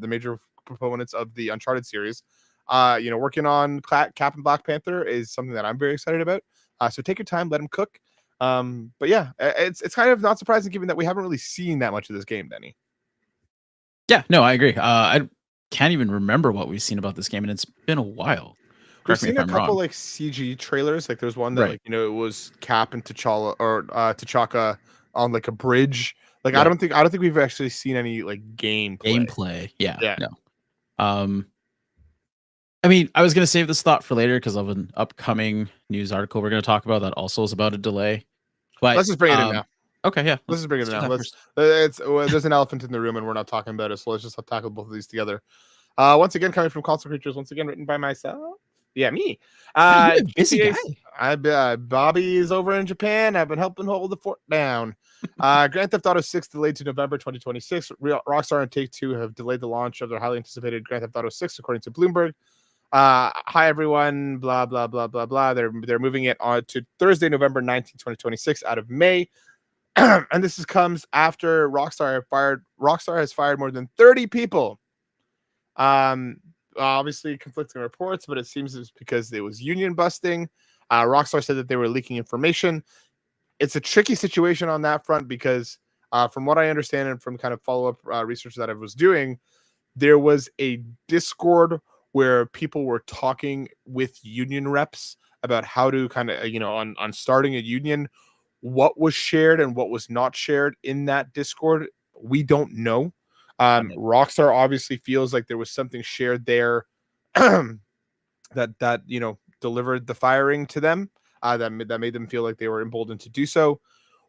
major proponents of the Uncharted series. Working on Cap and Black Panther is something that I'm very excited about. So take your time, let him cook. But yeah, it's kind of not surprising given that we haven't really seen that much of this game, Denny. Yeah, no, I agree. I can't even remember what we've seen about this game, and it's been a while. We've seen a couple like CG trailers. Like there's one that it was Cap and T'Challa or T'Chaka on like a bridge. Like I don't think we've actually seen any like gameplay. Yeah. No. I mean, I was gonna save this thought for later because of an upcoming news article we're gonna talk about that also is about a delay. But let's just bring it in now. Okay, yeah. Let's just bring it in now. There's an elephant in the room and we're not talking about it, so let's just tackle both of these together. Once again, coming from Console Creatures, once again written by myself. Yeah, me. You're a busy GTA. guy. Bobby is over in Japan. I've been helping hold the fort down. Grand Theft Auto 6 delayed to November 2026. Rockstar and Take-Two have delayed the launch of their highly anticipated Grand Theft Auto 6, according to Bloomberg. Hi everyone. Blah blah blah blah blah. They're moving it on to Thursday, November 19th, 2026, out of May. And this comes after Rockstar has fired more than 30 people. Obviously conflicting reports, but it seems it's because it was union busting. Rockstar said that they were leaking information. It's a tricky situation on that front because, from what I understand and from kind of follow-up research that I was doing, there was a Discord where people were talking with union reps about how to kind of, on starting a union. What was shared and what was not shared in that Discord, we don't know. Rockstar obviously feels like there was something shared there that delivered the firing to them, that made them feel like they were emboldened to do so.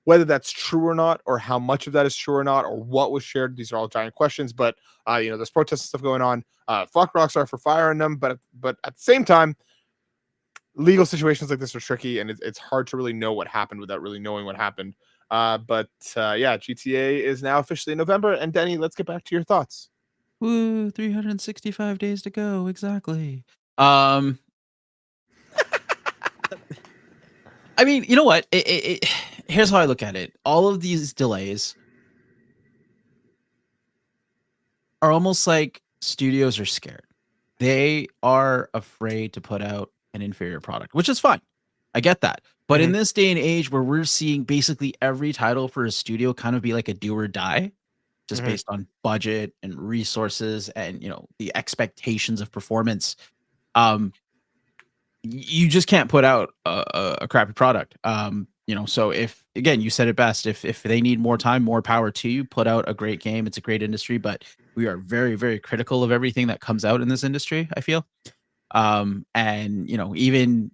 Whether that's true or not, or how much of that is true or not, or what was shared, these are all giant questions. But there's protests and stuff going on. Fuck Rockstar for firing them, but at the same time, legal situations like this are tricky, and it's hard to really know what happened without really knowing what happened. But GTA is now officially in November. And Denny, let's get back to your thoughts. Woo, 365 days to go. Exactly. Um, I mean, you know what? Here's how I look at it. All of these delays are almost like studios are scared. They are afraid to put out an inferior product, which is fine. I get that. But in this day and age where we're seeing basically every title for a studio kind of be like a do or die, just based on budget and resources and the expectations of performance, you just can't put out a crappy product. So if, again, you said it best, if they need more time, more power to you, put out a great game. It's a great industry, but we are very, very critical of everything that comes out in this industry, I feel. And even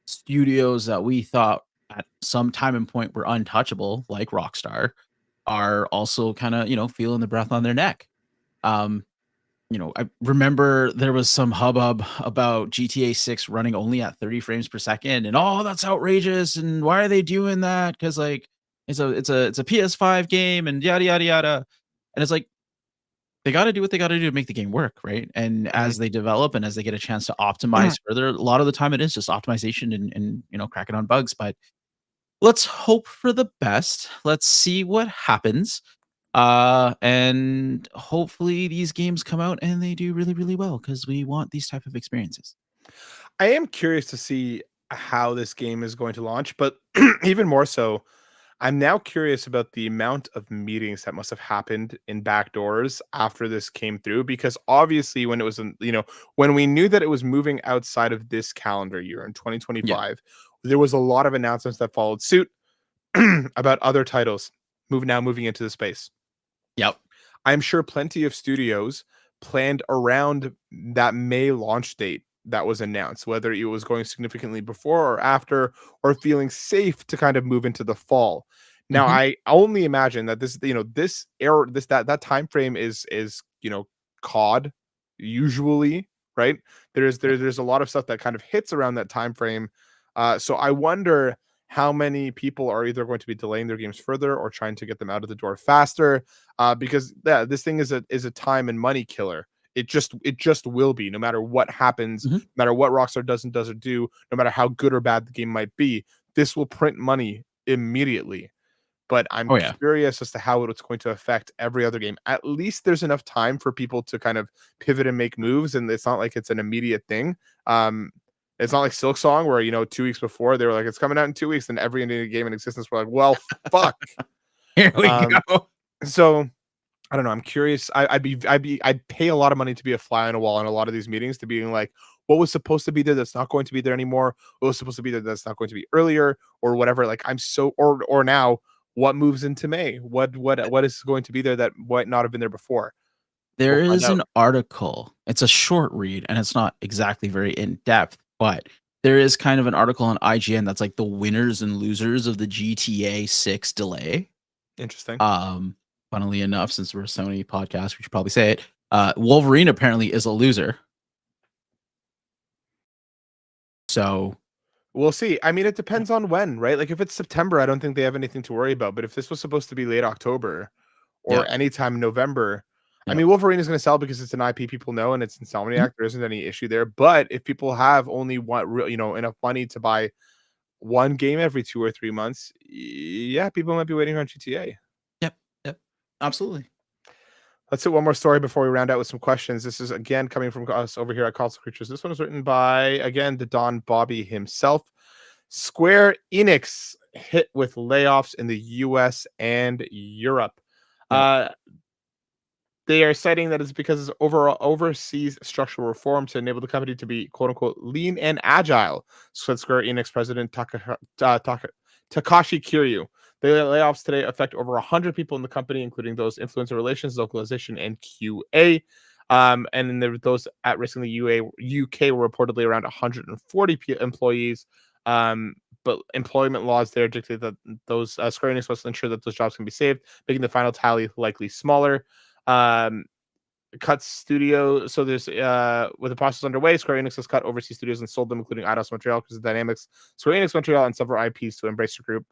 studios that we thought at some time and point were untouchable, like Rockstar, are also kind of feeling the breath on their neck. um I remember there was some hubbub about GTA 6 running only at 30 frames per second, and that's outrageous, and why are they doing that? Because like it's a PS5 game, and yada yada yada. And it's like, they got to do what they got to do to make the game work, right? And as they develop and as they get a chance to optimize further, a lot of the time it is just optimization and cracking on bugs. But let's hope for the best. Let's see what happens. And hopefully these games come out and they do really, really well, because we want these type of experiences. I am curious to see how this game is going to launch, but even more so, I'm now curious about the amount of meetings that must have happened in back doors after this came through, because obviously when it was, when we knew that it was moving outside of this calendar year in Yeah. 2025, there was a lot of announcements that followed suit about other titles moving into the space. Yep. I'm sure plenty of studios planned around that May launch date that was announced, whether it was going significantly before or after, or feeling safe to kind of move into the fall. Now, Mhm. I only imagine that that time frame is COD usually, right? There's a lot of stuff that kind of hits around that time frame. So I wonder how many people are either going to be delaying their games further or trying to get them out of the door faster, because this thing is a time and money killer. It just will be, no matter what happens, Mhm. no matter what Rockstar does or do, no matter how good or bad the game might be. This will print money immediately. But I'm Oh yeah. curious as to how it's going to affect every other game. At least there's enough time for people to kind of pivot and make moves, and it's not like it's an immediate thing. It's not like Silk Song where 2 weeks before they were like, it's coming out in 2 weeks, and every indie game in existence were like, well, fuck. Here we Um, go. so I don't know. I'm curious. I'd pay a lot of money to be a fly on a wall in a lot of these meetings, to being like, what was supposed to be there that's not going to be there anymore? What was supposed to be there that's not going to be earlier, or whatever? Like, I'm so, or now what moves into May? What is going to be there that might not have been there before? There We'll find is out. an article. It's a short read and it's not exactly very in depth, but there is kind of an article on IGN that's like the winners and losers of the GTA 6 delay. Interesting. Um, Funnily enough, since we're a Sony podcast, we should probably say it. Wolverine apparently is a loser. So we'll see. I mean, it depends on when, right? Like if it's September, I don't think they have anything to worry about. But if this was supposed to be late October yeah, or anytime in November, I yeah. mean, Wolverine is going to sell because it's an IP people know and it's Insomniac. There isn't any issue there. But if people have only enough money to buy one game every 2 or 3 months, yeah, people might be waiting on GTA. Yep, yep, absolutely. Let's hit one more story before we round out with some questions. This is again coming from us over here at Console Creatures. This one is written by, again, the Don Bobby himself. Square Enix hit with layoffs in the US and Europe. Yep. They are citing that it's because of overall overseas structural reform to enable the company to be "quote unquote" lean and agile, said Square Enix president Takashi Kiryu. The layoffs today affect over 100 people in the company, including those influencer relations, localization, and QA. And then those at risk in the UK were reportedly around 140 employees. But employment laws there dictate that those Square Enix must ensure that those jobs can be saved, making the final tally likely smaller. Cut studio. So there's with the process underway, Square Enix has cut overseas studios and sold them, including Eidos Montreal, because of Dynamics, Square Enix Montreal, and several IPs to Embracer Group.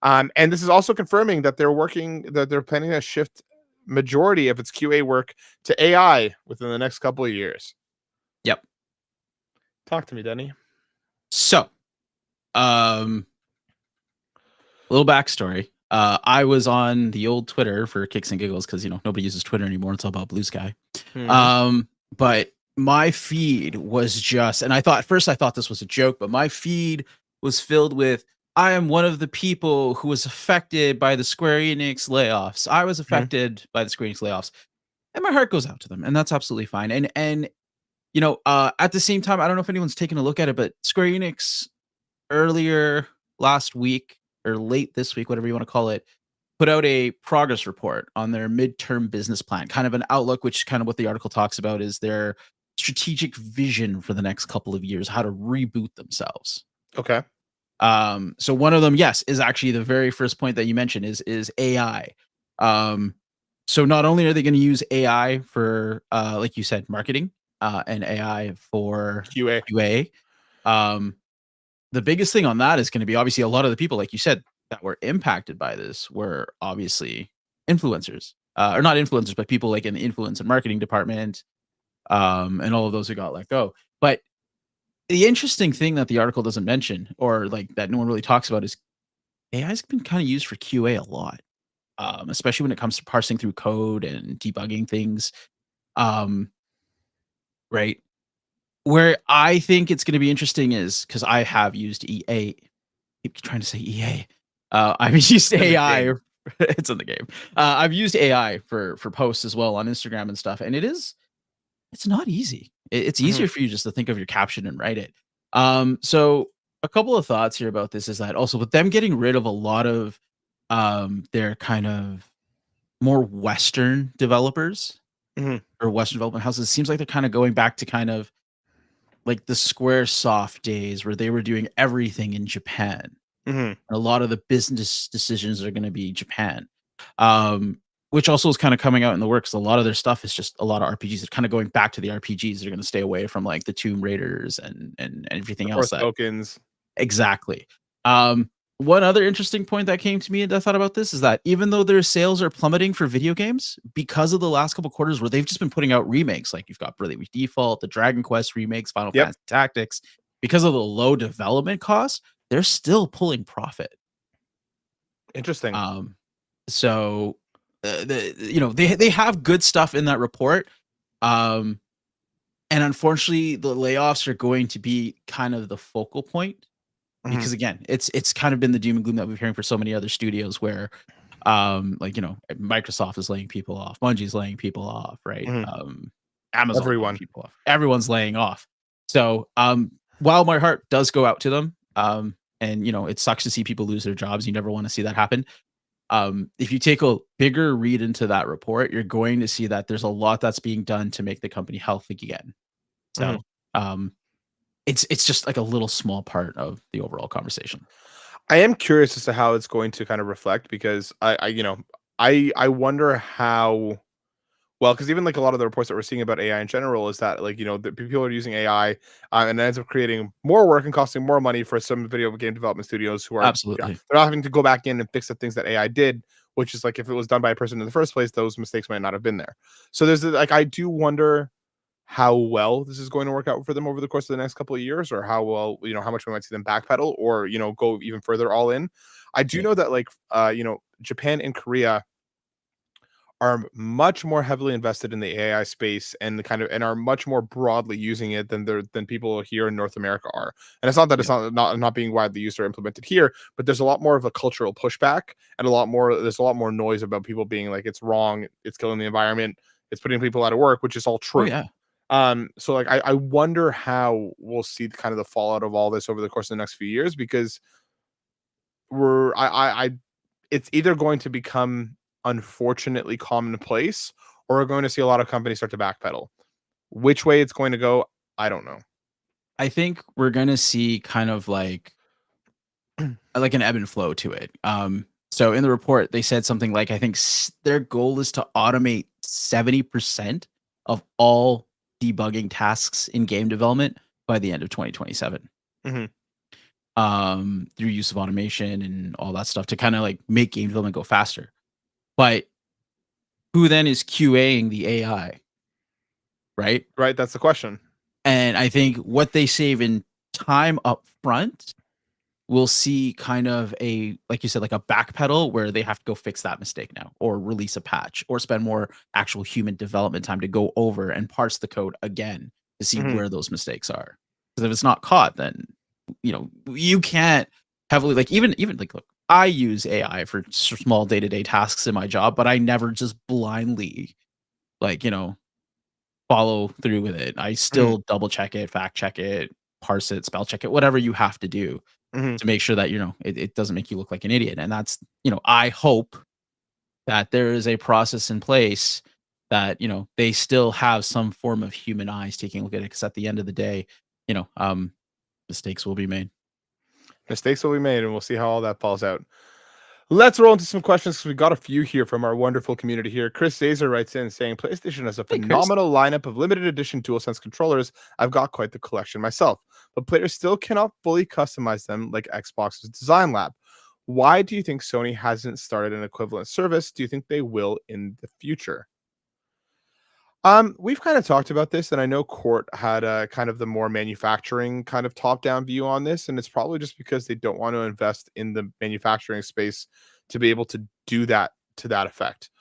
And this is also confirming that they're planning to shift majority of its QA work to AI within the next couple of years. Yep. Talk to me, Denny. So, little backstory. I was on the old Twitter for kicks and giggles because nobody uses Twitter anymore. It's all about Bluesky. But my feed was just, and I thought this was a joke, but my feed was filled with, I am one of the people who was affected by the Square Enix layoffs. I was affected by the Square Enix layoffs, and my heart goes out to them, and that's absolutely fine. And at the same time, I don't know if anyone's taken a look at it, but Square Enix earlier last week or late this week, whatever you want to call it, put out a progress report on their midterm business plan, kind of an outlook, which kind of what the article talks about is their strategic vision for the next couple of years, how to reboot themselves. Okay. So one of them, yes, is actually the very first point that you mentioned is AI. So not only are they going to use AI for, like you said, marketing, and AI for QA. The biggest thing on that is going to be obviously a lot of the people, like you said, that were impacted by this were obviously influencers, or not influencers, but people like in the influence and marketing department, and all of those who got let go. But the interesting thing that the article doesn't mention, or like that no one really talks about, is AI has been kind of used for QA a lot, especially when it comes to parsing through code and debugging things. Right. Where I think it's going to be interesting is because I have used EA. Keep trying to say EA. I've used AI. It's in the game. I've used AI for posts as well on Instagram and stuff, and it's not easy. It's easier for you just to think of your caption and write it. So a couple of thoughts here about this is that also with them getting rid of a lot of their kind of more Western developers or Western development houses, it seems like they're kind of going back to kind of like the Squaresoft days where they were doing everything in Japan. A lot of the business decisions are going to be Japan, which also is kind of coming out in the works. A lot of their stuff is just a lot of RPGs. They're kind of going back to the RPGs. They're going to stay away from like the Tomb Raiders and everything else. Tokens. Exactly. One other interesting point that came to me and I thought about this is that even though their sales are plummeting for video games because of the last couple quarters where they've just been putting out remakes, like you've got Bravely Default, the Dragon Quest remakes, Final Fantasy Tactics, because of the low development costs, they're still pulling profit. Interesting. So they have good stuff in that report. And unfortunately, the layoffs are going to be kind of the focal point. Because again, it's kind of been the doom and gloom that we're hearing for so many other studios where Microsoft is laying people off, Bungie's laying people off, right? Amazon laying people off. Everyone's laying off. So while my heart does go out to them, and it sucks to see people lose their jobs, you never want to see that happen. If you take a bigger read into that report, you're going to see that there's a lot that's being done to make the company healthy again. So it's just like a little small part of the overall conversation. I am curious as to how it's going to kind of reflect because I wonder how Well, because even like a lot of the reports that we're seeing about AI in general is that like the people are using AI and it ends up creating more work and costing more money for some video game development studios who are Absolutely. they're not having to go back in and fix the things that AI did, which is like if it was done by a person in the first place, those mistakes might not have been there. So there's like I do wonder how well this is going to work out for them over the course of the next couple of years, or how well how much we might see them backpedal or go even further all in. I do Yeah. know that like Japan and Korea are much more heavily invested in the AI space and are much more broadly using it than people here in North America are. And it's not that it's Yeah. not being widely used or implemented here, but there's a lot more of a cultural pushback and there's a lot more noise about people being like it's wrong, it's killing the environment, it's putting people out of work, which is all Oh true. yeah. So like I wonder how we'll see kind of the fallout of all this over the course of the next few years, because we're I it's either going to become unfortunately commonplace, or we're going to see a lot of companies start to backpedal. Which way it's going to go, I don't know. I think we're gonna see kind of like an ebb and flow to it. So in the report, they said something like, I think their goal is to automate 70% of all debugging tasks in game development by the end of 2027. Mhm. Through use of automation and all that stuff to kind of like make game development go faster. But who then is QAing the AI, right? Right, that's the question. And I think what they save in time up front, we'll see kind of a, like you said, like a backpedal where they have to go fix that mistake now, or release a patch, or spend more actual human development time to go over and parse the code again to see Mhm. where those mistakes are. Because if it's not caught, then you can't heavily like even like look, I use AI for small day-to-day tasks in my job, but I never just blindly like follow through with it. I Mhm. still double check it, fact check it, parse it, spell check it, whatever you have to do Mhm. to make sure that it doesn't make you look like an idiot. And that's I hope that there is a process in place that they still have some form of human eyes taking a look at it, because at the end of the day, you know um mistakes will be made. Mistakes will be made, and we'll see how all that falls out. Let's roll into some questions because we got a few here from our wonderful community here. Chris Zazer writes in saying PlayStation has a Hey, Chris. phenomenal lineup of limited edition DualSense controllers. I've got quite the collection myself, but players still cannot fully customize them like Xbox's Design Lab. Why do you think Sony hasn't started an equivalent service? Do you think they will in the future? We've kind of talked about this, and I know Court had a kind of the more manufacturing kind of top-down view on this, and it's probably just because they don't want to invest in the manufacturing space to be able to do that to that effect.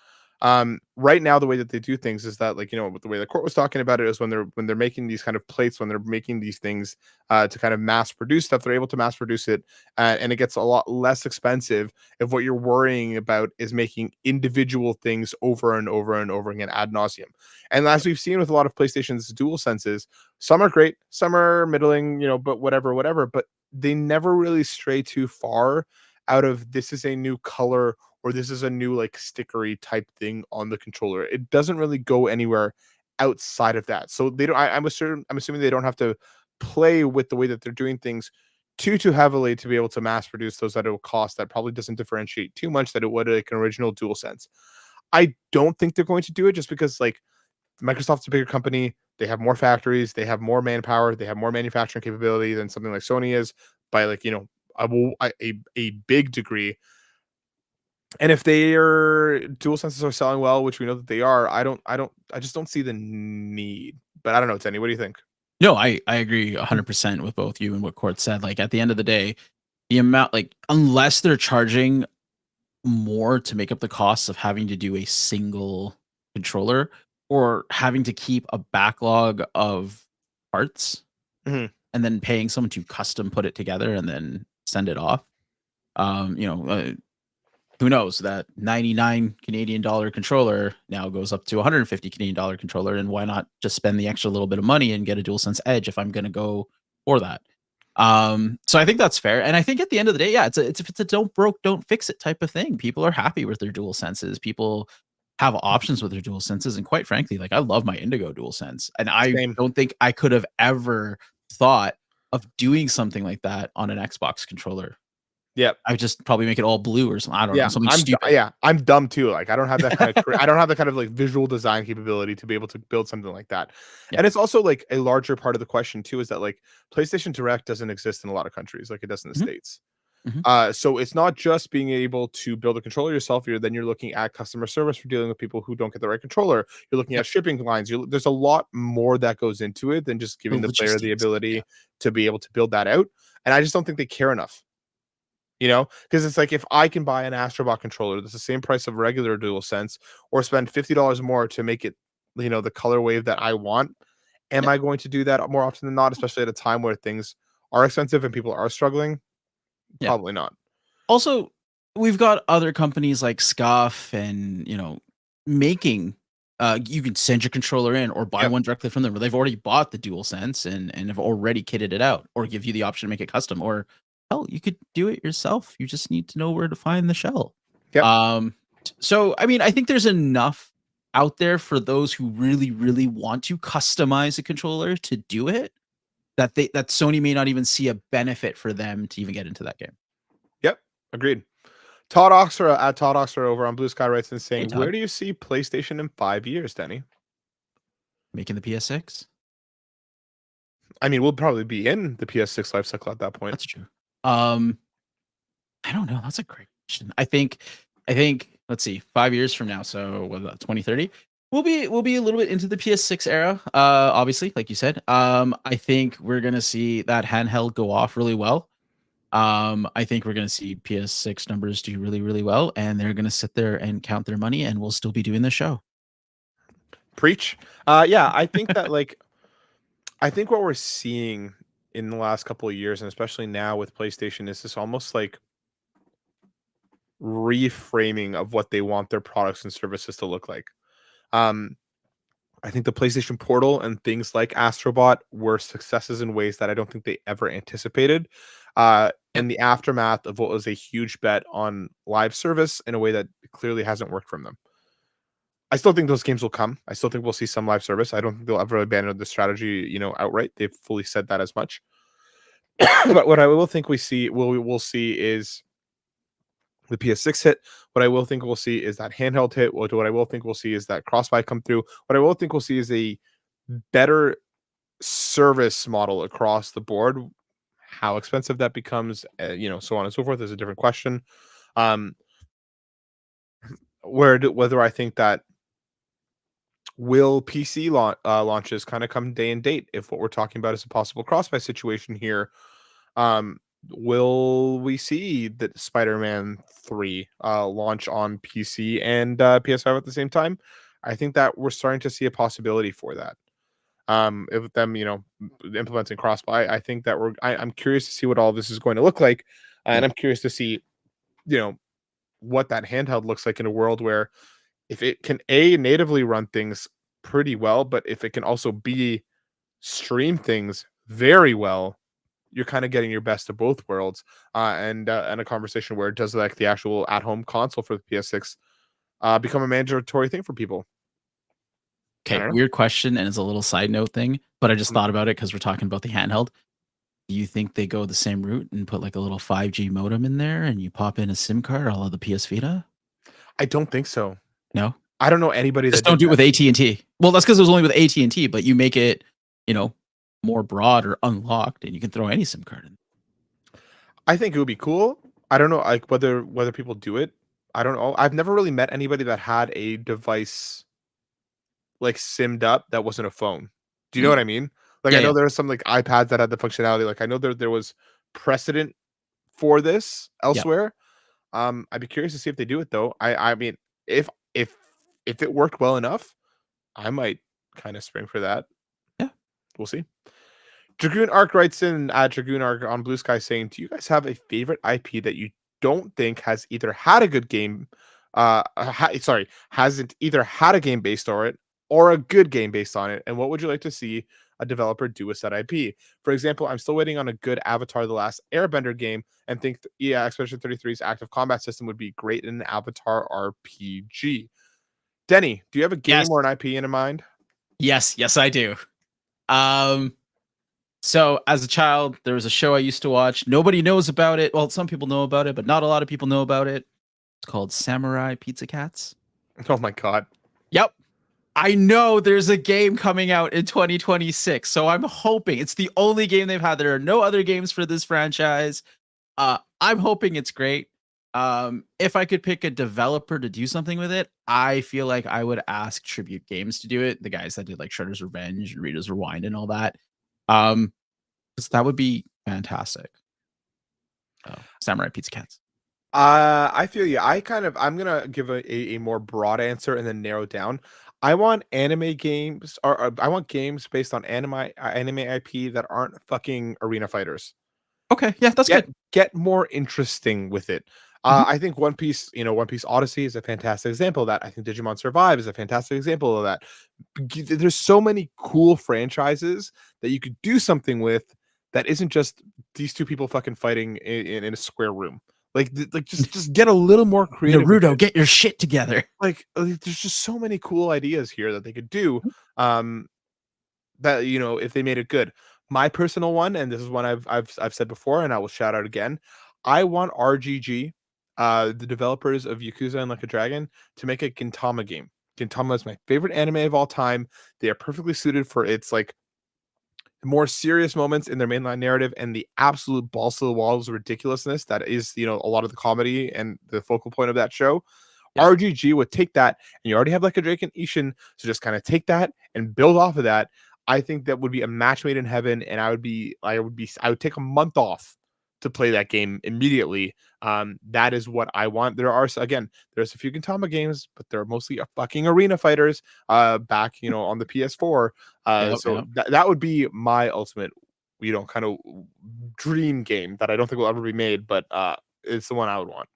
Right now, the way that they do things is that, like, the way the Court was talking about it is when they're making these kind of plates, when they're making these things to kind of mass produce stuff, they're able to mass produce it, and it gets a lot less expensive if what you're worrying about is making individual things over and over and over again ad nauseum. And as we've seen with a lot of PlayStation's dual senses, some are great, some are middling, but whatever. But they never really stray too far out of this is a new color or this is a new like stickery type thing on the controller. It doesn't really go anywhere outside of that. So they don't. I'm assuming they don't have to play with the way that they're doing things too heavily to be able to mass produce those at a cost that probably doesn't differentiate too much that it would like an original dual sense. I don't think they're going to do it just because like Microsoft's a bigger company. They have more factories. They have more manpower. They have more manufacturing capability than something like Sony is by like a big degree. And if their dual senses are selling well, which we know that they are, I just don't see the need. But I don't know, Tenny. What do you think? No, I agree 100% with both you and what Court said. Like at the end of the day, the amount, like, unless they're charging more to make up the costs of having to do a single controller, or having to keep a backlog of parts Mhm. and then paying someone to custom put it together and then send it off. Um, you know, uh, who knows, that 99 Canadian dollar controller now goes up to 150 Canadian dollar controller, and why not just spend the extra little bit of money and get a DualSense Edge if I'm going to go for that. So I think that's fair, and I think at the end of the day, yeah, it's if it's a don't broke don't fix it type of thing. People are happy with their dual senses. People have options with their dual senses, and quite frankly, like, I love my Indigo DualSense, and I Same. don't think I could have ever thought of doing something like that on an Xbox controller. Yep. I would just probably make it all blue or something. I don't know, something stupid. I'm dumb too. Like I don't have that kind of I don't have the kind of like visual design capability to be able to build something like that. Yeah. And it's also like a larger part of the question too is that like PlayStation Direct doesn't exist in a lot of countries like it does in the Mhm. States. Mhm. So it's not just being able to build a controller yourself. You're looking at customer service for dealing with people who don't get the right controller. You're looking Yep. at shipping lines. There's a lot more that goes into it than just giving the player the Logistics. Yeah. ability to be able to build that out. And I just don't think they care enough. Because it's like if I can buy an Astrobot controller that's the same price of regular DualSense, or spend $50 more to make it, the color wave that I want, am Yep. I going to do that more often than not? Especially at a time where things are expensive and people are struggling. Yeah. Probably not. Also, we've got other companies like Scuff and, making you can send your controller in or buy Yep. one directly from them, where they've already bought the DualSense and have already kitted it out, or give you the option to make it custom, or hell, you could do it yourself. You just need to know where to find the shell. Yep. So I mean, I think there's enough out there for those who really, really want to customize a controller to do it, that Sony may not even see a benefit for them to even get into that game. Yep. Agreed. Todd Oxer at Todd Oxer over on Blue Sky writes in Hey, saying, "Where Todd, do you see PlayStation in 5 years, Denny?" making the PS6. I mean, we'll probably be in the PS6 lifecycle at that point. That's true. I don't know. That's a great question. I think let's see, 5 years from now, so what about 2030? We'll be a little bit into the PS6 era. Obviously, like you said. I think we're gonna see that handheld go off really well. I think we're gonna see PS6 numbers do really, really well, and they're gonna sit there and count their money, and we'll still be doing this show. Preach. Yeah, I think that I think what we're seeing in the last couple of years, and especially now with PlayStation, is this almost like reframing of what they want their products and services to look like. Um, I think the PlayStation Portal and things like Astrobot were successes in ways that I don't think they ever anticipated. In Yep. the aftermath of what was a huge bet on live service in a way that clearly hasn't worked from them. I still think those games will come. I still think we'll see some live service. I don't think they'll ever abandon the strategy, outright. They've fully said that as much. But what I will think we'll see is the PS6 hit. What I will think we'll see is that handheld hit. What I will think we'll see is that CrossBuy come through. What I will think we'll see is a better service model across the board. How expensive that becomes, so on and so forth, is a different question. Um, whether I think that will PC launches kind of come day and date if what we're talking about is a possible crossbuy situation here. Um, will we see that Spider-Man 3 launch on PC and PS5 at the same time? I think that we're starting to see a possibility for that. If them, implementing crossbuy, I think that I'm curious to see what all this is going to look like, and Yeah. I'm curious to see, what that handheld looks like in a world where if it can natively run things pretty well, but if it can also stream things very well, you're kind of getting your best of both worlds. And a conversation where does like the actual at home console for the PS6 become a mandatory thing for people? I Okay, don't know. weird question, and it's a little side note thing, but I just Mm. thought about it because we're talking about the handheld. Do you think they go the same route and put like a little 5G modem in there and you pop in a SIM card, all of the PS Vita? I don't think so. No, I don't know anybody just that don't did do it that. with AT&T. Well, that's because it was only with AT&T, but you make it, you know, more broad or unlocked, and you can throw any SIM card in. I think it would be cool. I don't know, like whether people do it. I don't know. I've never really met anybody that had a device like simmed up that wasn't a phone. Do you know Mm. what I mean? Like I Yeah, know yeah, there was some like iPads that had the functionality. Like I know there was precedent for this yeah, elsewhere. I'd be curious to see if they do it though. I mean, if if if it worked well enough, I might kind of spring for that. yeah. We'll see. Dragoon Arc writes in at Dragoon Arc on Blue Sky saying, "Do you guys have a favorite IP that you don't think has either had a good game, hasn't either had a game based on it or a good game based on it? And what would you like to see a developer do with that IP? For example, I'm still waiting on a good Avatar: The Last Airbender game, and think Expedition 33's active combat system would be great in an Avatar RPG." Denny, do you have a Yes, game or an IP in mind? yes, I do. Um, So as a child, there was a show I used to watch. Nobody knows about it. Well, some people know about it, but not a lot of people know about it. It's called Samurai Pizza Cats. Oh my god. Yep. I know there's a game coming out in 2026, so I'm hoping it's the only game they've had. There are no other games for this franchise. I'm hoping it's great. If I could pick a developer to do something with it, I feel like I would ask Tribute Games to do it. The guys that did like Shredder's Revenge and Rita's Rewind and all that. 'Cause that would be fantastic. Oh, Samurai Pizza Cats. I feel you. I'm gonna give a more broad answer and then narrow down. I want anime games, or I want games based on anime IP that aren't fucking arena fighters. Okay, yeah, that's good. Get more interesting with it. Mhm. I think One Piece, One Piece Odyssey is a fantastic example of that. I think Digimon Survive is a fantastic example of that. There's so many cool franchises that you could do something with that isn't just these two people fucking fighting in a square room. Like just get a little more creative with Naruto, it. get your shit together. There's just so many cool ideas here that they could do. Mhm. That if they made it good. My personal one, and this is one I've said before, and I will shout out again. I want RGG, the developers of Yakuza and Like a Dragon, to make a Gintama game. Gintama is my favorite anime of all time. They are perfectly suited for its like more serious moments in their mainline narrative and the absolute balls to the walls ridiculousness that is, a lot of the comedy and the focal point of that show. Yep. RGG would take that, and you already have like a Drake and Ishin, so just kind of take that and build off of that. I think that would be a match made in heaven, and I would take a month off to play that game immediately. That is what I want. There's a few Gintama games, but they're mostly fucking arena fighters. Back on the PS4. Yep, So yep. that would be my ultimate, kind of dream game that I don't think will ever be made, but it's the one I would want.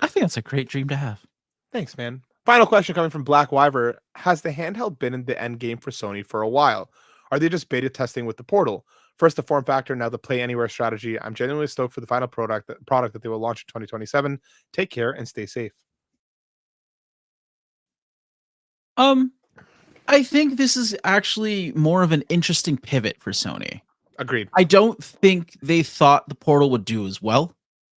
I think that's a great dream to have. Thanks, man. Final question coming from Black Wyver. Has the handheld been in the end game for Sony for a while? Are they just beta testing with the Portal? First, the form factor, now the play anywhere strategy. I'm genuinely stoked for the final product that they will launch in 2027. Take care and stay safe. I think this is actually more of an interesting pivot for Sony. Agreed. I don't think they thought the Portal would do as well.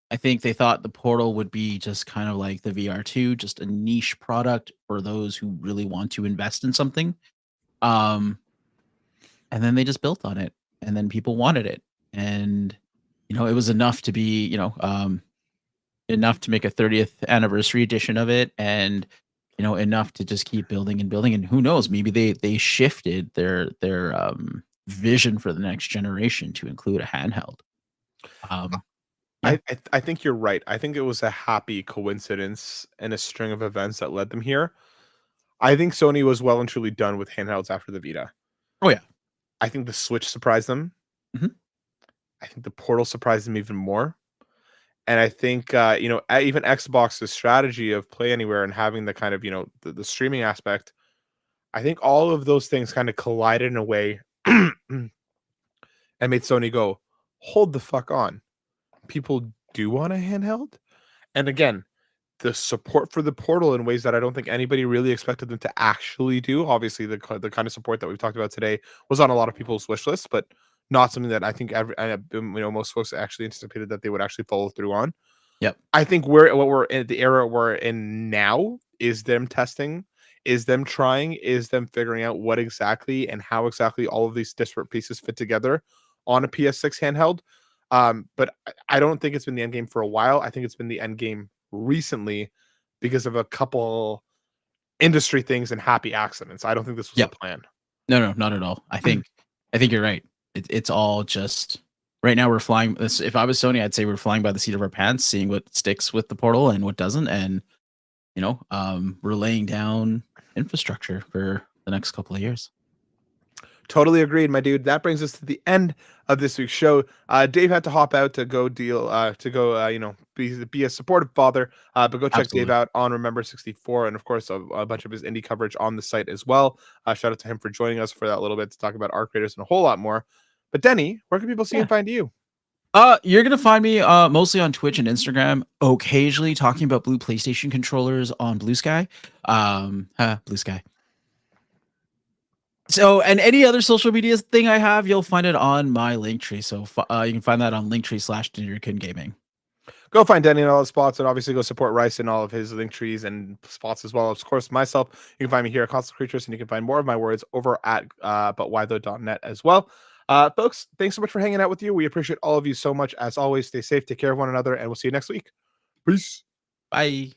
I think they thought the Portal would be just kind of like the VR2, just a niche product for those who really want to invest in something. And then they just built on it, and then people wanted it. And it was enough to be, enough to make a 30th anniversary edition of it, and enough to just keep building and building. And who knows, maybe they shifted their vision for the next generation to include a handheld. Yeah. I think you're right. I think it was a happy coincidence and a string of events that led them here. I think Sony was well and truly done with handhelds after the Vita. Oh yeah. I think the Switch surprised them. Mhm. I think the Portal surprised them even more. And I think even Xbox's strategy of play anywhere and having the kind of the streaming aspect, I think all of those things kind of collided in a way and made Sony go, hold the fuck on. People do want a handheld. And again, the support for the Portal in ways that I don't think anybody really expected them to actually do. Obviously, the kind of support that we've talked about today was on a lot of people's wish list, but not something that I think most folks actually anticipated that they would actually follow through on. Yep. I think the era we're in now is them testing, is them trying, is them figuring out what exactly and how exactly all of these disparate pieces fit together on a PS6 handheld. But I don't think it's been the end game for a while. I think it's been the end game recently because of a couple industry things and happy accidents. I don't think this was a plan. No, not at all. I think you're right. It's all just right now we're flying. If I was Sony, I'd say we're flying by the seat of our pants, seeing what sticks with the Portal and what doesn't, and we're laying down infrastructure for the next couple of years. Totally agreed, my dude. That brings us to the end of this week's show. Dave had to hop out to go be a supportive father. But go check Absolutely. Dave out on Remember 64, and of course a bunch of his indie coverage on the site as well. Shout out to him for joining us for that little bit to talk about our creators and a whole lot more. But Denny, where can people see and find you? You're gonna find me mostly on Twitch and Instagram, occasionally talking about blue PlayStation controllers on Bluesky. Bluesky. So, and any other social media thing I have, you'll find it on my link tree. So you can find that on linktree/Dinnerkin Gaming. Go find Denny in all his spots, and obviously go support Rice in all of his link trees and spots as well. Of course, myself, you can find me here at Constant Creatures, and you can find more of my words over at butwhythough.net as well. Folks, thanks so much for hanging out with you. We appreciate all of you so much. As always, stay safe, take care of one another, and we'll see you next week. Peace. Bye.